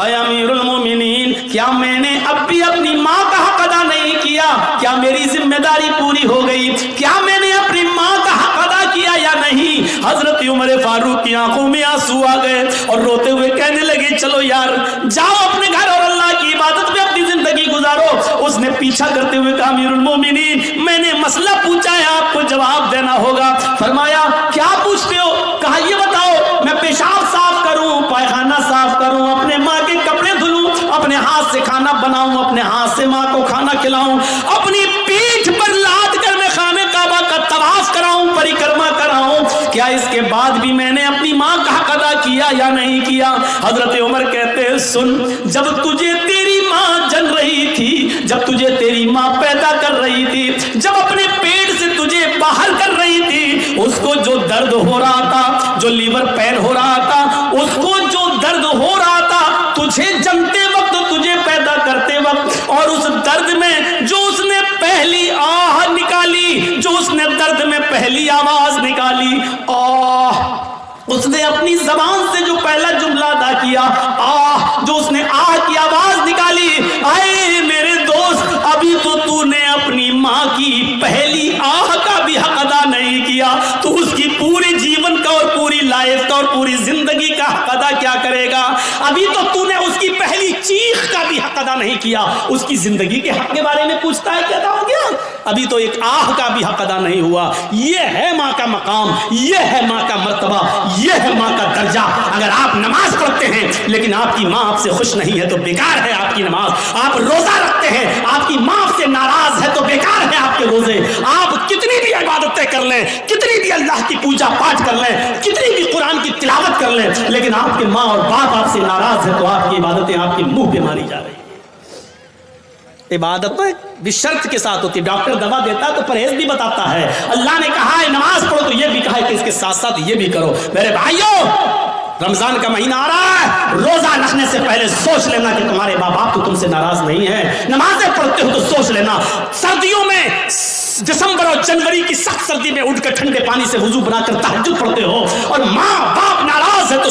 اے امیر المومنین کیا میں نے اب بھی اپنی ماں کا حق ادا نہیں کیا؟ کیا میری ذمہ داری پوری ہو گئی؟ کیا میں نے اپنی ماں کا حق ادا کیا یا نہیں؟ حضرت عمر فاروق کی آنکھوں میں آنسو آ گئے اور روتے ہوئے کہنے لگے چلو یار جاؤ اپنے گھر اور اللہ کی عبادت میں اپنی زندگی گزارو۔ اس نے پیچھا کرتے ہوئے کہا امیر المومنین میں نے مسئلہ پوچھا ہے، آپ کو جواب دینا ہوگا۔ فرمایا کیا پوچھتے ہو؟ کہا یہ بتاؤ میں پیشاب صاف کروں، پائخانہ صاف کروں، اپنے ماں کے کپڑے دھلوں، اپنے ہاتھ سے کھانا بناؤں، اپنے ہاتھ سے ماں کو کھانا کھلاؤں، اپنی پیٹھ پر لاد کر میں خانہ کعبہ کا طواف کراؤں، پریکرما کراؤں، کیا اس کے بعد بھی میں نے اپنی ماں کا حق ادا کیا یا نہیں کیا؟ حضرت عمر کہتے ہیں سن، جب تجھے تیری ماں جن رہی تھی، جب تجھے تیری ماں پیدا کر رہی تھی، جب اپنے پیٹ سے تجھے باہر کر رہی تھی، اس کو جو درد ہو رہا تھا، جو لیور پین ہو رہا تھا، اس کو جو درد ہو رہا تھا تجھے جنتے وقت، تجھے پیدا کرتے وقت، اور اس درد میں جو اس نے پہلی آہ نکالی، جو اس نے درد میں پہلی آواز نکالی، آہ، اس نے اپنی زبان سے جو پہلا جملہ ادا کیا، آہ، جو اس نے آہ کی آواز نکالی، اے میرے دوست ابھی تو نے اپنی ماں کی پہلی آہ کا بھی حق ادا نہیں کیا، تو اس کی پوری جیون کا اور پوری لائف کا اور پوری زندگی کا حق ادا کیا کرے گا؟ ابھی تو نے اس کی پہلی چیخ کا بھی حق ادا نہیں کیا، اس کی زندگی کے حق کے بارے میں پوچھتا ہے کیا ادا ہو گیا؟ ابھی تو ایک آہ کا بھی حق ادا نہیں ہوا۔ یہ ہے ماں کا مقام، یہ ہے ماں کا مرتبہ، یہ ہے ماں کا درجہ۔ اگر آپ نماز پڑھتے ہیں لیکن آپ کی ماں آپ سے خوش نہیں ہے تو بیکار ہے آپ کی نماز۔ آپ روزہ رکھتے ہیں، آپ کی ماں آپ سے ناراض ہے تو بیکار ہے آپ کے روزے۔ آپ کتنی بھی عبادتیں کر لیں، کتنی بھی اللہ کی پوجا پاٹ کر لیں، کتنی بھی قرآن کی تلاوت کر لیں، لیکن آپ کے ماں اور باپ آپ سے ناراض ہے تو آپ کی عبادتیں آپ کے منہ پہ ماری جا رہی ہیں۔ عبادت بھی شرط کے ساتھ ہوتی ہے، ڈاکٹر دوا دیتا ہے تو پرہیز بھی بتاتا ہے۔ اللہ نے کہا ہے نماز پڑھو تو یہ بھی کہا ہے کہ اس کے ساتھ ساتھ یہ بھی کرو۔ میرے بھائیوں رمضان کا مہینہ آ رہا ہے، روزہ رکھنے سے پہلے سوچ لینا کہ تمہارے ماں باپ تو تم سے ناراض نہیں ہیں۔ نمازیں پڑھتے ہو تو سوچ لینا، سردیوں میں دسمبر اور جنوری کی سخت سردی میں اٹھ کر ٹھنڈے پانی سے وضو بنا کر تہجد پڑھتے ہو اور ماں باپ ناراض ہے تو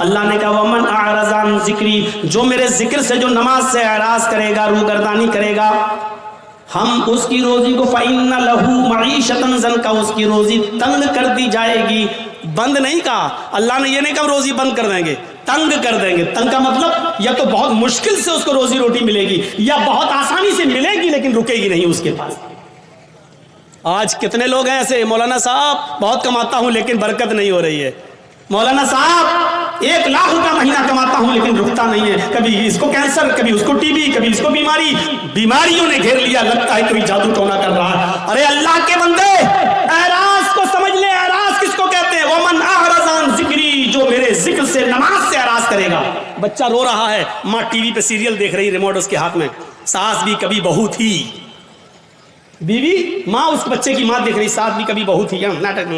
اللہ نے کہا ومن اعرض عن ذکری، جو میرے ذکر سے جو نماز سے اعراض کرے گا، روگردانی کرے گا، ہم اس کی روزی کو فإن لَهُ مَعِيشَةً ضَنْكَ، اس کی روزی تنگ کر دی جائے گی. بند نہیں کہا اللہ نے، یہ نہیں کہا روزی بند کر دیں گے، تنگ کر دیں گے. تنگ کا مطلب یا تو بہت مشکل سے اس کو روزی روٹی ملے گی، یا بہت آسانی سے ملے گی لیکن رکے گی نہیں اس کے پاس. آج کتنے لوگ ہیں ایسے، مولانا صاحب بہت کماتا ہوں لیکن برکت نہیں ہو رہی ہے، مولانا صاحب 1 لاکھ روپیہ مہینہ کماتا ہوں لیکن رکتا نہیں ہے، کبھی اس کو کینسر، کبھی اس کو ٹی بی، کبھی اس کو بیماری، بیماریوں نے گھیر لیا، لگتا ہے کوئی جادو ٹونا کر رہا ہے. ارے اللہ کے بندے اعراض کو سمجھ لے. اعراض کس کو کہتے ہیں؟ ومن اعرض عن ذکری، جو میرے ذکر سے نماز سے اعراض کرے گا. بچہ رو رہا ہے، ماں ٹی وی پہ سیریل دیکھ رہی، ریموٹ اس کے ہاتھ میں، ساس بھی کبھی بہو تھی، بیوی ماں اس بچے کی ماں دیکھ رہی، ساس بھی کبھی بہو تھی، ناٹک،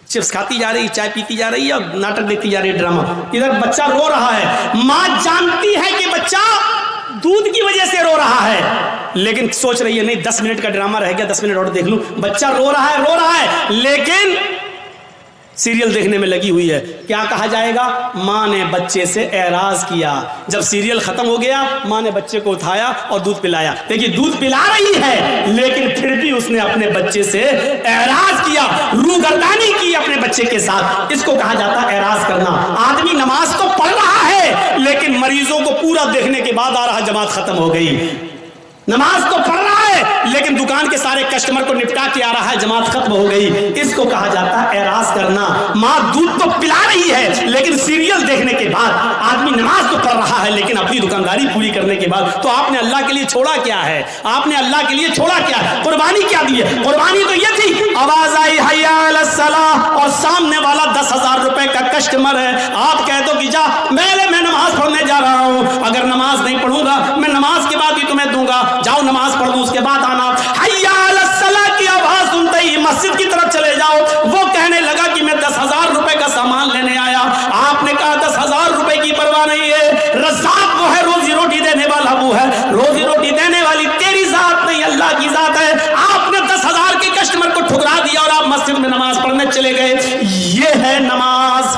چپس کھاتی جا رہی، چائے پیتی جا رہی ہے اور ناٹک دیکھتی جا رہی ہے، ڈرامہ. ادھر بچہ رو رہا ہے، ماں جانتی ہے کہ بچہ دودھ کی وجہ سے رو رہا ہے، لیکن سوچ رہی ہے نہیں 10 منٹ کا ڈرامہ رہ گیا، 10 منٹ اور دیکھ لوں. بچہ رو رہا ہے لیکن سیریل دیکھنے میں لگی ہوئی ہے. کیا کہا جائے گا؟ ماں نے بچے سے اعراض کیا. جب سیریل ختم ہو گیا، ماں نے بچے کو اٹھایا اور دودھ پلایا. دیکھیے دودھ پلا رہی ہے لیکن پھر بھی اس نے اپنے بچے سے اعراض کیا، روگردانی کی اپنے بچے کے ساتھ. اس کو کہا جاتا ہے اعراض کرنا. آدمی نماز تو پڑھ رہا ہے لیکن مریضوں کو پورا دیکھنے کے بعد آ رہا جماعت ختم ہو گئی. نماز تو پڑھ رہا ہے لیکن دکان کے سارے کسٹمر کو نپٹا کے آ رہا ہے، جماعت ختم ہو گئی. اس کو کہا جاتا ہے اعراض کرنا. ماں دودھ تو پلا رہی ہے لیکن سیریل دیکھنے کے بعد، آدمی نماز تو پڑھ رہا ہے لیکن اپنی دکانداری پوری کرنے کے بعد، تو آپ نے اللہ کے لیے چھوڑا کیا ہے؟ آپ نے اللہ کے لیے چھوڑا کیا ہے؟ قربانی کیا دی ہے؟ قربانی تو یہ تھی، آواز آئی حی علی الصلاۃ اور سامنے والا 10,000 روپے کا کسٹمر ہے. آپ کہہ دو کہ جا میں نماز پڑھنے جا رہا ہوں، اگر نماز نہیں پڑھوں گا میں نماز کے بعد بھی تمہیں دوں گا، جاؤ نماز پڑھ لوں اس کے بعد آنا. حی علی الصلاۃ کی آواز سنتے ہی مسجد کی طرف چلے جاؤ. وہ کہنے لگا کہ میں 10,000 روپے کا سامان لینے آیا. آپ نے کہا 10,000 روپے کی پرواہ نہیں ہے، رزاق وہ ہے، روزی روٹی دینے والا وہ ہے، روزی روٹی دینے والی تیری ذات نہیں اللہ کی ذات ہے. آپ نے 10,000 کے کسٹمر کو ٹھکرا دیا اور آپ مسجد میں نماز پڑھنے چلے گئے. یہ ہے نماز.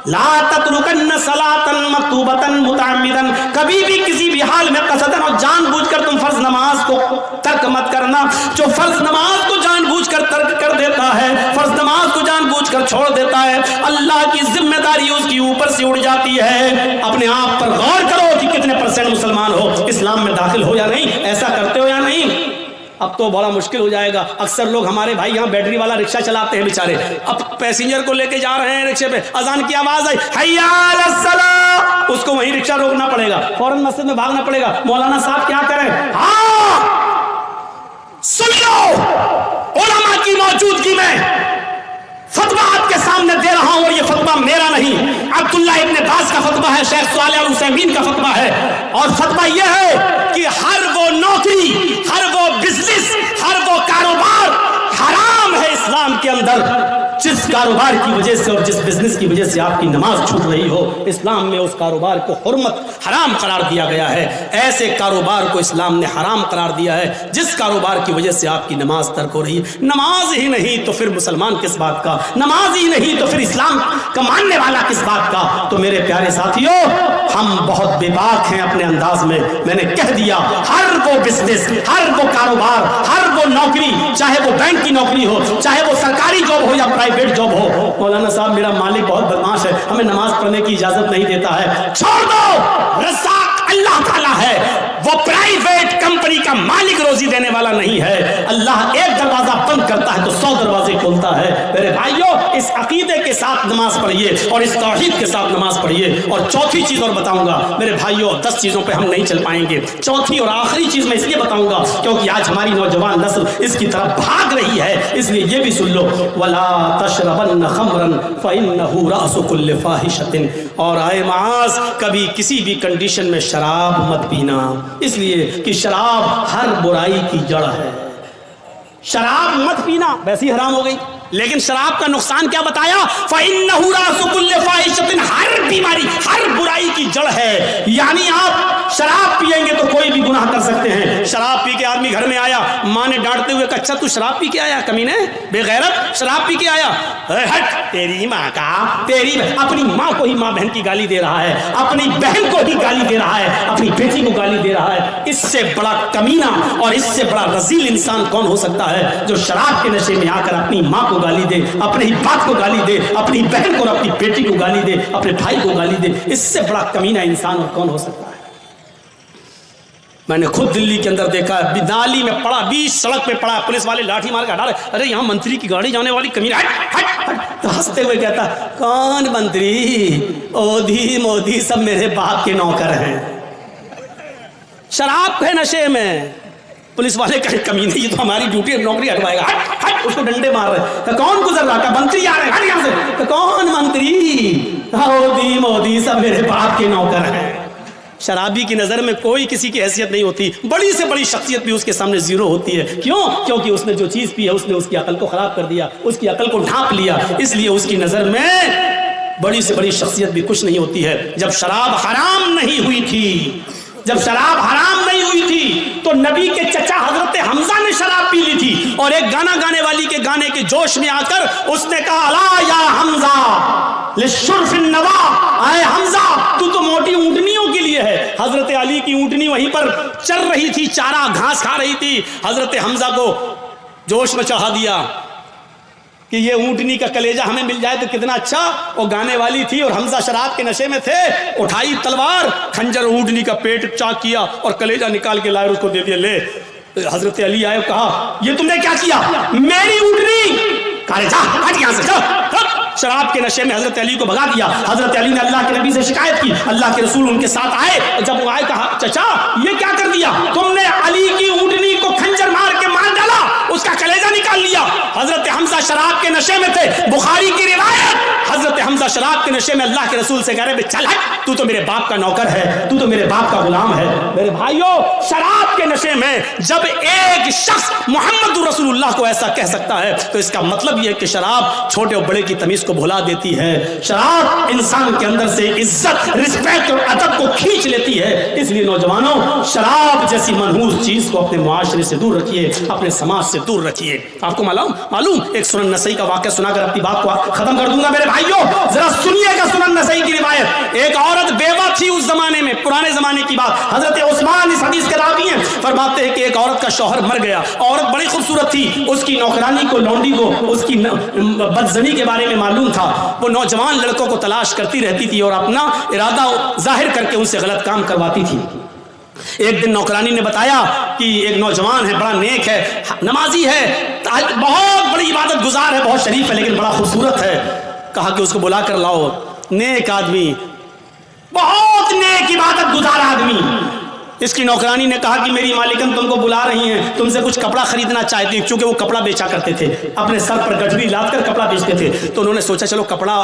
لا تترکن صلاۃ مکتوبۃ متعمدا، کبھی بھی کسی بھی حال میں قصدن اور جان بوجھ کر تم فرض نماز کو ترک مت کرنا. جو فرض نماز کو جان بوجھ کر ترک کر دیتا ہے، فرض نماز کو جان بوجھ کر چھوڑ دیتا ہے، اللہ کی ذمہ داری اس کی اوپر سے اڑ جاتی ہے. اپنے آپ پر غور کرو کہ کتنے % مسلمان ہو، اسلام میں داخل ہو یا نہیں، ایسا کرتے ہو یا نہیں. اب تو بڑا مشکل ہو جائے گا. اکثر لوگ ہمارے بھائی یہاں بیٹری والا رکشہ چلاتے ہیں بیچارے، اب پیسنجر کو لے کے جا رہے ہیں رکشے پہ، اذان کی آواز آئی حی علی الصلاۃ، اس کو وہیں رکشہ روکنا پڑے گا، فوراً مسجد میں بھاگنا پڑے گا. مولانا صاحب کیا کریں؟ ہاں سن لو، علماء کی موجودگی میں فتویٰ آپ کے سامنے دے رہا ہوں، اور یہ فتویٰ میرا نہیں، عبداللہ ابن باز کا فتویٰ ہے، شیخ صالح العثیمین کا فتویٰ ہے. اور فتویٰ یہ ہے کہ ہر وہ نوکری، ہر وہ بزنس، ہر وہ کاروبار حرام ہے اسلام کے اندر جس کاروبار کی وجہ سے اور جس بزنس کی وجہ سے آپ کی نماز چھوٹ رہی ہو. اسلام میں اس کاروبار کو حرمت حرام قرار دیا گیا ہے. ایسے کاروبار کو اسلام نے حرام قرار دیا ہے جس کاروبار کی وجہ سے آپ کی نماز ترک ہو رہی ہے. نماز ہی نہیں تو پھر مسلمان کس بات کا، نماز ہی نہیں تو پھر اسلام کا ماننے والا کس بات کا. تو میرے پیارے ساتھیوں، ہم بہت بے باک ہیں اپنے انداز میں. میں نے کہہ دیا ہر وہ بزنس، ہر وہ کاروبار، ہر وہ نوکری، چاہے وہ بینک کی نوکری ہو، چاہے وہ سرکاری جاب ہو یا پرائیویٹ جاب ہو. مولانا صاحب میرا مالک بہت بدماش ہے، ہمیں نماز پڑھنے کی اجازت نہیں دیتا ہے. چھوڑ دو، رزاق اللہ تعالیٰ ہے، وہ پرائیویٹ کمپنی کا مالک روزی دینے والا نہیں ہے. اللہ ایک دروازہ بند کرتا ہے تو 100 دروازے کھولتا ہے. میرے بھائیوں، اس عقیدے کے ساتھ نماز پڑھیے اور اس توحید کے ساتھ نماز پڑھیے. اور چوتھی چیز اور بتاؤں گا میرے بھائیوں، 10 چیزوں پہ ہم نہیں چل پائیں گے. چوتھی اور آخری چیز میں اس لیے بتاؤں گا کیونکہ آج ہماری نوجوان نسل اس کی طرف بھاگ رہی ہے، اس لیے یہ بھی سن لو. وَلَا تَشْرَبَنَّ خَمْرًا فَإِنَّهُ رَأْسُ كُلِّ فَاحِشَةٍ. اور آئے معاذ، کبھی کسی بھی کنڈیشن میں شراب مت پینا، اس لیے کہ شراب ہر برائی کی جڑ ہے. شراب مت پینا ویسی حرام ہو گئی. لیکن شراب کا نقصان کیا بتایا؟ فَإِنَّهُ رَأْسُ كُلِّ فَاحِشَةٍ، ہر بیماری، ہر برائی کی جڑ ہے. یعنی آپ شراب پیئیں گے تو کوئی بھی گناہ کر سکتے ہیں. شراب پی کے آدمی گھر میں آیا، ماں نے ڈانٹتے ہوئے کہا اچھا تو شراب پی کے آیا کمینے بے غیرت، شراب پی کے آیا. ہٹ تیری ماں کا، تیری اپنی ماں کو ہی ماں بہن کی گالی دے رہا ہے، اپنی بہن کو ہی گالی دے رہا ہے، اپنی بیٹی کو گالی دے رہا ہے. اس سے بڑا کمینہ اور اس سے بڑا رذیل انسان کون ہو سکتا ہے جو شراب کے نشے میں آ کر اپنی ماں کو گالی دے، اپنے ہی باپ کو گالی دے، اپنی بہن کو اور اپنی بیٹی کو گالی دے، اپنے بھائی کو گالی دے. اس سے بڑا کمینہ انسان اور کون ہو سکتا ہے؟ میں نے خود دلی کے اندر دیکھا، نالی میں پڑا، بیچ سڑک پہ پڑا، پولیس والے لاٹھی مار کے ہٹا رہے، ارے یہاں منتری کی گاڑی جانے والی کمینہ، ہٹ ہٹ ہٹ. تو ہنستے ہوئے کہتا کون منتری؟ اودھی مودی سب میرے باپ کے نوکر ہیں. شراب کے نشے میں پولیس والے کہیں کمینے یہ تو ہماری ڈیوٹی نوکری ہٹوائے گا، ہٹ ہٹ. اس کو ڈنڈے مار رہے. کہ کون گزر رہا؟ کہ منتری آ رہے ہیں، ہٹ یہاں سے. کہ کون منتری؟ اودھی مودی سب میرے باپ کے نوکر ہیں. شرابی کی نظر میں کوئی کسی کی حیثیت نہیں ہوتی، بڑی سے بڑی شخصیت بھی اس کے سامنے زیرو ہوتی ہے. کیوں؟ کیونکہ اس نے جو چیز پی ہے اس نے اس کی عقل کو خراب کر دیا، اس کی عقل کو ڈھانپ لیا، اس لیے اس کی نظر میں بڑی سے بڑی شخصیت بھی کچھ نہیں ہوتی ہے. جب شراب حرام نہیں ہوئی تھی، جب شراب حرام نہیں ہوئی تھی تو نبی کے چچا حضرت حمزہ نے شراب پی لی تھی، اور ایک گانا گانے والی کے گانے کے جوش میں آ کر اس نے کہا الا یا حمزہ للشرف النوا، اے حمزہ تو موٹی اونٹنیوں کے لیے ہے. حضرت علی کی اونٹنی وہیں پر چر رہی تھی، چارہ گھاس کھا رہی تھی. حضرت حمزہ کو جوش میں چڑھا دیا کہ یہ اونٹنی کا کلیجہ ہمیں مل جائے تو کتنا اچھا. وہ گانے والی تھی اور حمزہ شراب کے نشے میں تھے. اٹھائی تلوار، کھنجر اونٹنی کا پیٹ چاک کیا اور کلیجہ نکال کے لائے، اس کو دے دیا، لے. حضرت علی آئے، کہا یہ تم نے کیا کیا؟ میری اونٹنی. کہا جا ہٹ یہاں سے. شراب کے نشے میں حضرت علی کو بھگا دیا. حضرت علی نے اللہ کے نبی سے شکایت کی، اللہ کے رسول ان کے ساتھ آئے. جب وہ آئے کہا چچا یہ کیا کر دیا تم نے؟ علی کی اونٹنی کو کھنجر مار کے مار ڈالا، اس کا کلیجہ نکال لیا. حضرت حمزہ شراب کے نشے میں تھے. بخاری کی روایت، حضرت حمزہ شراب کے نشے میں اللہ کے رسول سے کہہ رہے چل ہٹ، تو میرے باپ کا نوکر ہے، تو میرے باپ کا غلام ہے. میرے بھائیوں، شراب کے نشے میں جب ایک شخص محمد رسول اللہ کو ایسا کہہ سکتا ہے تو اس کا مطلب یہ ہے کہ شراب چھوٹے اور بڑے کی تمیز کو بھلا دیتی ہے. شراب انسان کے اندر سے عزت، رسپیکٹ اور ادب کو کھینچ لیتی ہے. اس لیے نوجوانوں، شراب جیسی منحوس چیز کو اپنے معاشرے سے دور رکھیے، اپنے سماج سے دور رکھیے. آپ کو معلوم ایک سنن نسائی کا واقعہ سنا کر اپنی بات کو ختم کر دوں گا. میرے بھائیوں ذرا سنیے گا سنن نسائی کی روایت. ایک عورت بیوہ تھی اس زمانے میں، پرانے زمانے کی بات. حضرت عثمان اس حدیث کے راوی ہیں، فرماتے ہیں کہ ایک عورت کا شوہر مر گیا. عورت بڑی خوبصورت تھی، اس کی نوکرانی کو، لونڈی کو اس کی بدزنی کے بارے میں معلوم تھا. وہ نوجوان لڑکوں کو تلاش کرتی رہتی تھی اور اپنا ارادہ ظاہر کر کے ان سے غلط کام کرواتی تھی. ایک دن نوکرانی نے بتایا کہ ایک نوجوان ہے، بڑا نیک ہے، نمازی ہے، بہت بڑی عبادت گزار ہے، بہت شریف ہے، لیکن بڑا خوبصورت ہے. کہا کہ اس کو بلا کر لاؤ. نیک آدمی، بہت نیک عبادت گزار آدمی. اس کی نوکرانی نے کہا کہ میری مالکن تم کو بلا رہی ہیں، تم سے کچھ کپڑا خریدنا چاہتی ہیں، کیونکہ وہ کپڑا بیچا کرتے تھے، اپنے سر پر گٹھڑی لاد کر کپڑا بیچتے تھے. تو انہوں نے سوچا چلو کپڑا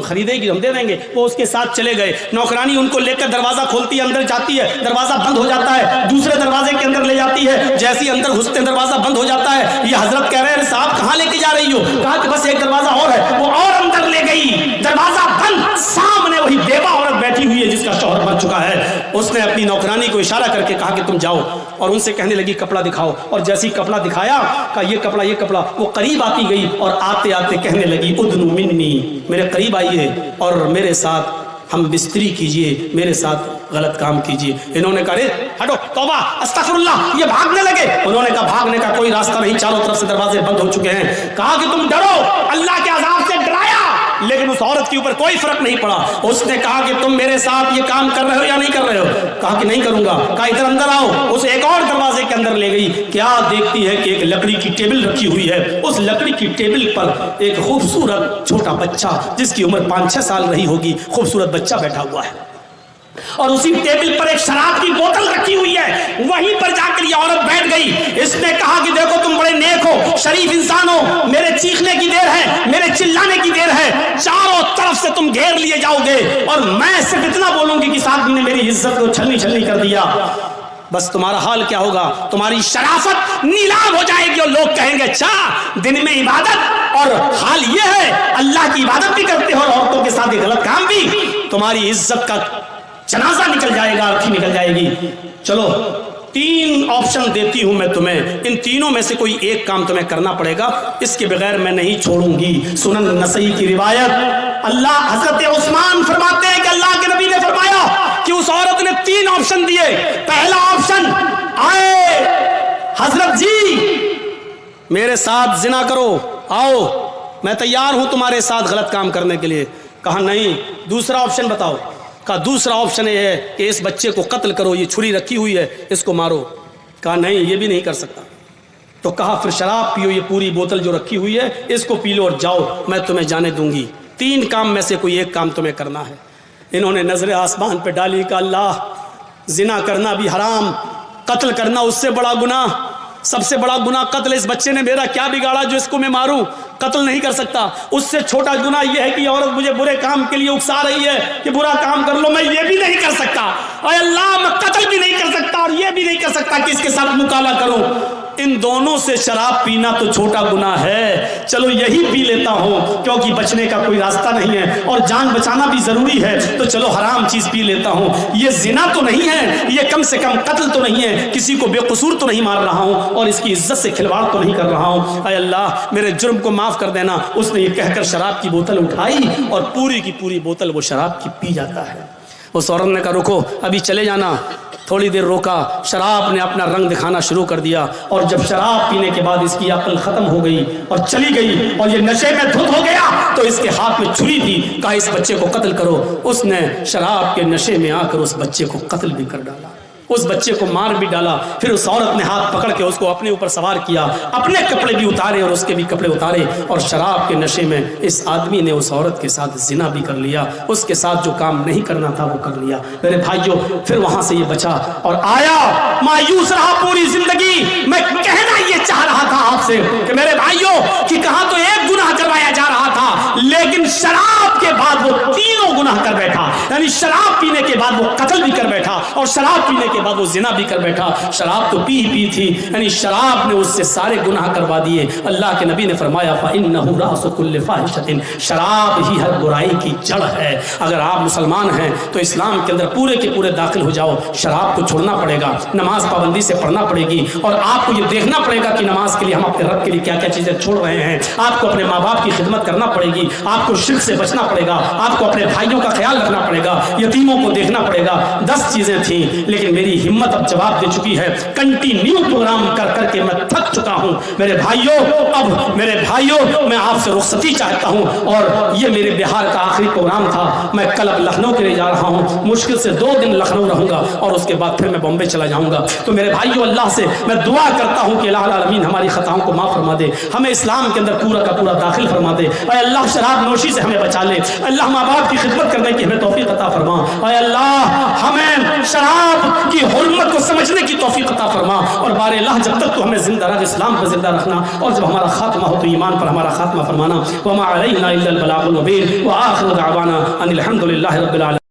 خریدے گی، ہم دے دیں گے. وہ اس کے ساتھ چلے گئے. نوکرانی ان کو لے کر دروازہ کھولتی ہے، اندر جاتی ہے، دروازہ بند ہو جاتا ہے، دوسرے دروازے کے اندر لے جاتی ہے. جیسے ہی اندر گھستے دروازہ بند ہو جاتا ہے. یہ حضرت کہہ رہے ہیں صاحب کہاں لے کے جا رہی ہو؟ کہا کہ بس ایک دروازہ اور ہے. وہ اور اندر لے گئی، دروازہ بند، سامنے وہی بیوہ عورت بیٹھی ہوئی ہے جس کا شوہر مر چکا ہے. اس نے اپنی نوکرانی کو اشارہ کر کے کہا کہ تم جاؤ، اور ان سے کہنے لگی کپڑا دکھاؤ. اور جیسی کپڑا دکھایا کہا یہ کپڑا یہ کپڑا. وہ قریب آتی گئی اور آتے آتے کہنے لگی ادنو منی، میرے قریب آئیے اور میرے ساتھ ہم بستری کیجئے، میرے ساتھ غلط کام کیجئے. انہوں نے کہا ہٹو، توبہ، استغفر اللہ. یہ بھاگنے لگے. انہوں نے کہا بھاگنے کا کوئی راستہ نہیں، چاروں طرف سے دروازے بند ہو چکے ہیں. کہا کہ تم ڈرو، اللہ کے عذاب سے ڈرایا. لیکن اس عورت کے اوپر کوئی فرق نہیں پڑا. اس نے کہا کہ تم میرے ساتھ یہ کام کر رہے ہو یا نہیں کر رہے ہو؟ کہا کہ نہیں کروں گا. کہا ادھر اندر آؤ. اس ایک اور دروازے کے اندر لے گئی. کیا دیکھتی ہے کہ ایک لکڑی کی ٹیبل رکھی ہوئی ہے. اس لکڑی کی ٹیبل پر ایک خوبصورت چھوٹا بچہ جس کی عمر 5-6 سال رہی ہوگی، خوبصورت بچہ بیٹھا ہوا ہے. اور اسی ٹیبل پر ایک شراب کی بوتل رکھی ہوئی ہے. وہیں پر جا کر یہ عورت بیٹھ گئی. اس نے کہا کہ دیکھو تم بڑے نیک ہو، شریف انسان ہو، میرے چیخنے کی دیر ہے، میرے چلانے کی دیر ہے، چاروں طرف سے تم گھیر لیے جاؤ گے اور میں صرف اتنا بولوں گی کہ اس آدمی نے میری عزت کو چھلنی چھلنی کر دیا. بس تمہارا حال کیا ہوگا؟ تمہاری شرافت نیلام ہو جائے گی اور لوگ کہیں گے اچھا دن میں عبادت اور حال یہ ہے اللہ کی عبادت بھی کرتے ہو اور عورتوں کے ساتھ غلط کام بھی. تمہاری عزت کا جنازہ نکل جائے گا، ارتھی نکل جائے گی. چلو 3 آپشن دیتی ہوں میں تمہیں، ان تینوں میں سے کوئی ایک کام تمہیں کرنا پڑے گا، اس کے بغیر میں نہیں چھوڑوں گی. سنن نسائی کی روایت، اللہ حضرت عثمان فرماتے ہیں کہ اللہ کے نبی نے فرمایا کہ اس عورت نے 3 آپشن دیے. پہلا آپشن، آئے حضرت جی میرے ساتھ زنا کرو، آؤ میں تیار ہوں تمہارے ساتھ غلط کام کرنے کے لیے. کہا نہیں. دوسرا آپشن بتاؤ. کہا دوسرا آپشن یہ ہے کہ اس بچے کو قتل کرو، یہ چھری رکھی ہوئی ہے اس کو مارو. کہا نہیں یہ بھی نہیں کر سکتا. تو کہا پھر شراب پیو، یہ پوری بوتل جو رکھی ہوئی ہے اس کو پی لو اور جاؤ، میں تمہیں جانے دوں گی. 3 کام میں سے کوئی ایک کام تمہیں کرنا ہے. انہوں نے نظر آسمان پہ ڈالی. کہ اللہ زنا کرنا بھی حرام، قتل کرنا اس سے بڑا گناہ، سب سے بڑا گناہ قتل. اس بچے نے میرا کیا بگاڑا جو اس کو میں ماروں؟ قتل نہیں کر سکتا. اس سے چھوٹا گناہ یہ ہے کہ عورت مجھے برے کام کے لیے اکسا رہی ہے کہ برا کام کر لو، میں یہ بھی نہیں کر سکتا. اے اللہ میں قتل بھی نہیں کر سکتا اور یہ بھی نہیں کر سکتا کہ اس کے ساتھ مکالمہ کروں. ان دونوں سے شراب پینا تو چھوٹا گناہ ہے، چلو یہی پی لیتا ہوں کیونکہ بچنے کا کوئی راستہ نہیں ہے اور جان بچانا بھی ضروری ہے، تو چلو حرام چیز پی لیتا ہوں. یہ زنا تو نہیں ہے، یہ کم سے کم قتل تو نہیں ہے، کسی کو بے قصور تو نہیں مار رہا ہوں اور اس کی عزت سے کھلواڑ تو نہیں کر رہا ہوں. اے اللہ میرے جرم کو معاف کر دینا. اس نے یہ کہہ کر شراب کی بوتل اٹھائی اور پوری کی پوری بوتل وہ شراب کی پی جاتا ہے. اس عورت نے کہا رکو ابھی چلے جانا. تھوڑی دیر روکا، شراب نے اپنا رنگ دکھانا شروع کر دیا اور جب شراب پینے کے بعد اس کی عقل ختم ہو گئی اور چلی گئی اور یہ نشے میں دھت ہو گیا تو اس کے ہاتھ میں چھری تھی. کہا اس بچے کو قتل کرو. اس نے شراب کے نشے میں آ کر اس بچے کو قتل بھی کر ڈالا، اس بچے کو مار بھی ڈالا. پھر اس عورت نے ہاتھ پکڑ کے اس کو اپنے اوپر سوار کیا، اپنے کپڑے بھی اتارے اور اس کے بھی کپڑے اتارے اور شراب کے نشے میں اس آدمی نے اس عورت کے ساتھ زنا بھی کر لیا. اس کے ساتھ جو کام نہیں کرنا تھا وہ کر لیا. میرے بھائیوں پھر وہاں سے یہ بچا اور آیا، مایوس رہا پوری زندگی. میں کہنا یہ چاہ رہا تھا آپ سے کہ میرے بھائیوں کہ کہاں تو ایک گناہ کروایا جا رہا تھا لیکن شراب کے بعد وہ 3 گناہ کر بیٹھا. یعنی شراب پینے کے بعد وہ قتل بھی کر بیٹھا اور شراب پینے کے بعد وہ زنا بھی کر بیٹھا. شراب تو پی تھی، یعنی شراب نے اس سے سارے گناہ کروا دیے. اللہ کے نبی نے فرمایا فَإِنَّهُ رَأْسُ كُلِّ فَاحِشَةٍ، شراب ہی ہر برائی کی جڑ ہے. اگر آپ مسلمان ہیں تو اسلام کے اندر پورے کے پورے داخل ہو جاؤ. شراب کو چھوڑنا پڑے گا، نماز پابندی سے پڑھنا پڑے گی اور آپ کو یہ دیکھنا پڑے گا کہ نماز کے لیے ہم اپنے رب کے لیے کیا کیا چیزیں چھوڑ رہے ہیں. آپ کو اپنے ماں باپ کی خدمت کرنا پڑے گی، آپ کو شرک سے بچنا پڑے گا، آپ کو اپنے بھائیوں کا خیال رکھنا پڑے گا، یتیموں کو دیکھنا پڑے گا. 10 چیزیں تھیں لیکن میری ہمت اب جواب دے چکی ہے. کنٹینیو پروگرام کر کر کے میں تھک چکا ہوں. میرے بھائیوں میں آپ سے رخصتی چاہتا ہوں اور یہ میرے بہار کا آخری پروگرام تھا. میں کل اب لکھنؤ کے لیے جا رہا ہوں، مشکل سے 2 دن لکھنؤ رہوں گا اور اس کے بعد پھر میں بامبے چلا جاؤں گا. تو میرے بھائیوں اللہ سے میں دعا کرتا ہوں کہ الہ العالمین ہماری خطاؤں کو معاف فرما دے، ہمیں اسلام کے اندر پورا کا پورا داخل فرما دے. اے اللہ شراب نوشی سے ہمیں بچا لے. اللہ ماں باپ کی خدمت کرنے کی ہمیں توفیق عطا فرما. اے اللہ ہمیں شراب کی حرمت کو سمجھنے کی توفیق عطا فرما اور بار اللہ جب تک تو ہمیں زندہ رہ اسلام پر زندہ رکھنا اور جب ہمارا خاتمہ ہو تو ایمان پر ہمارا خاتمہ فرمانا. وما علینا الا البلاغ المبین وآخر دعوانا ان الحمد للہ رب العالمین.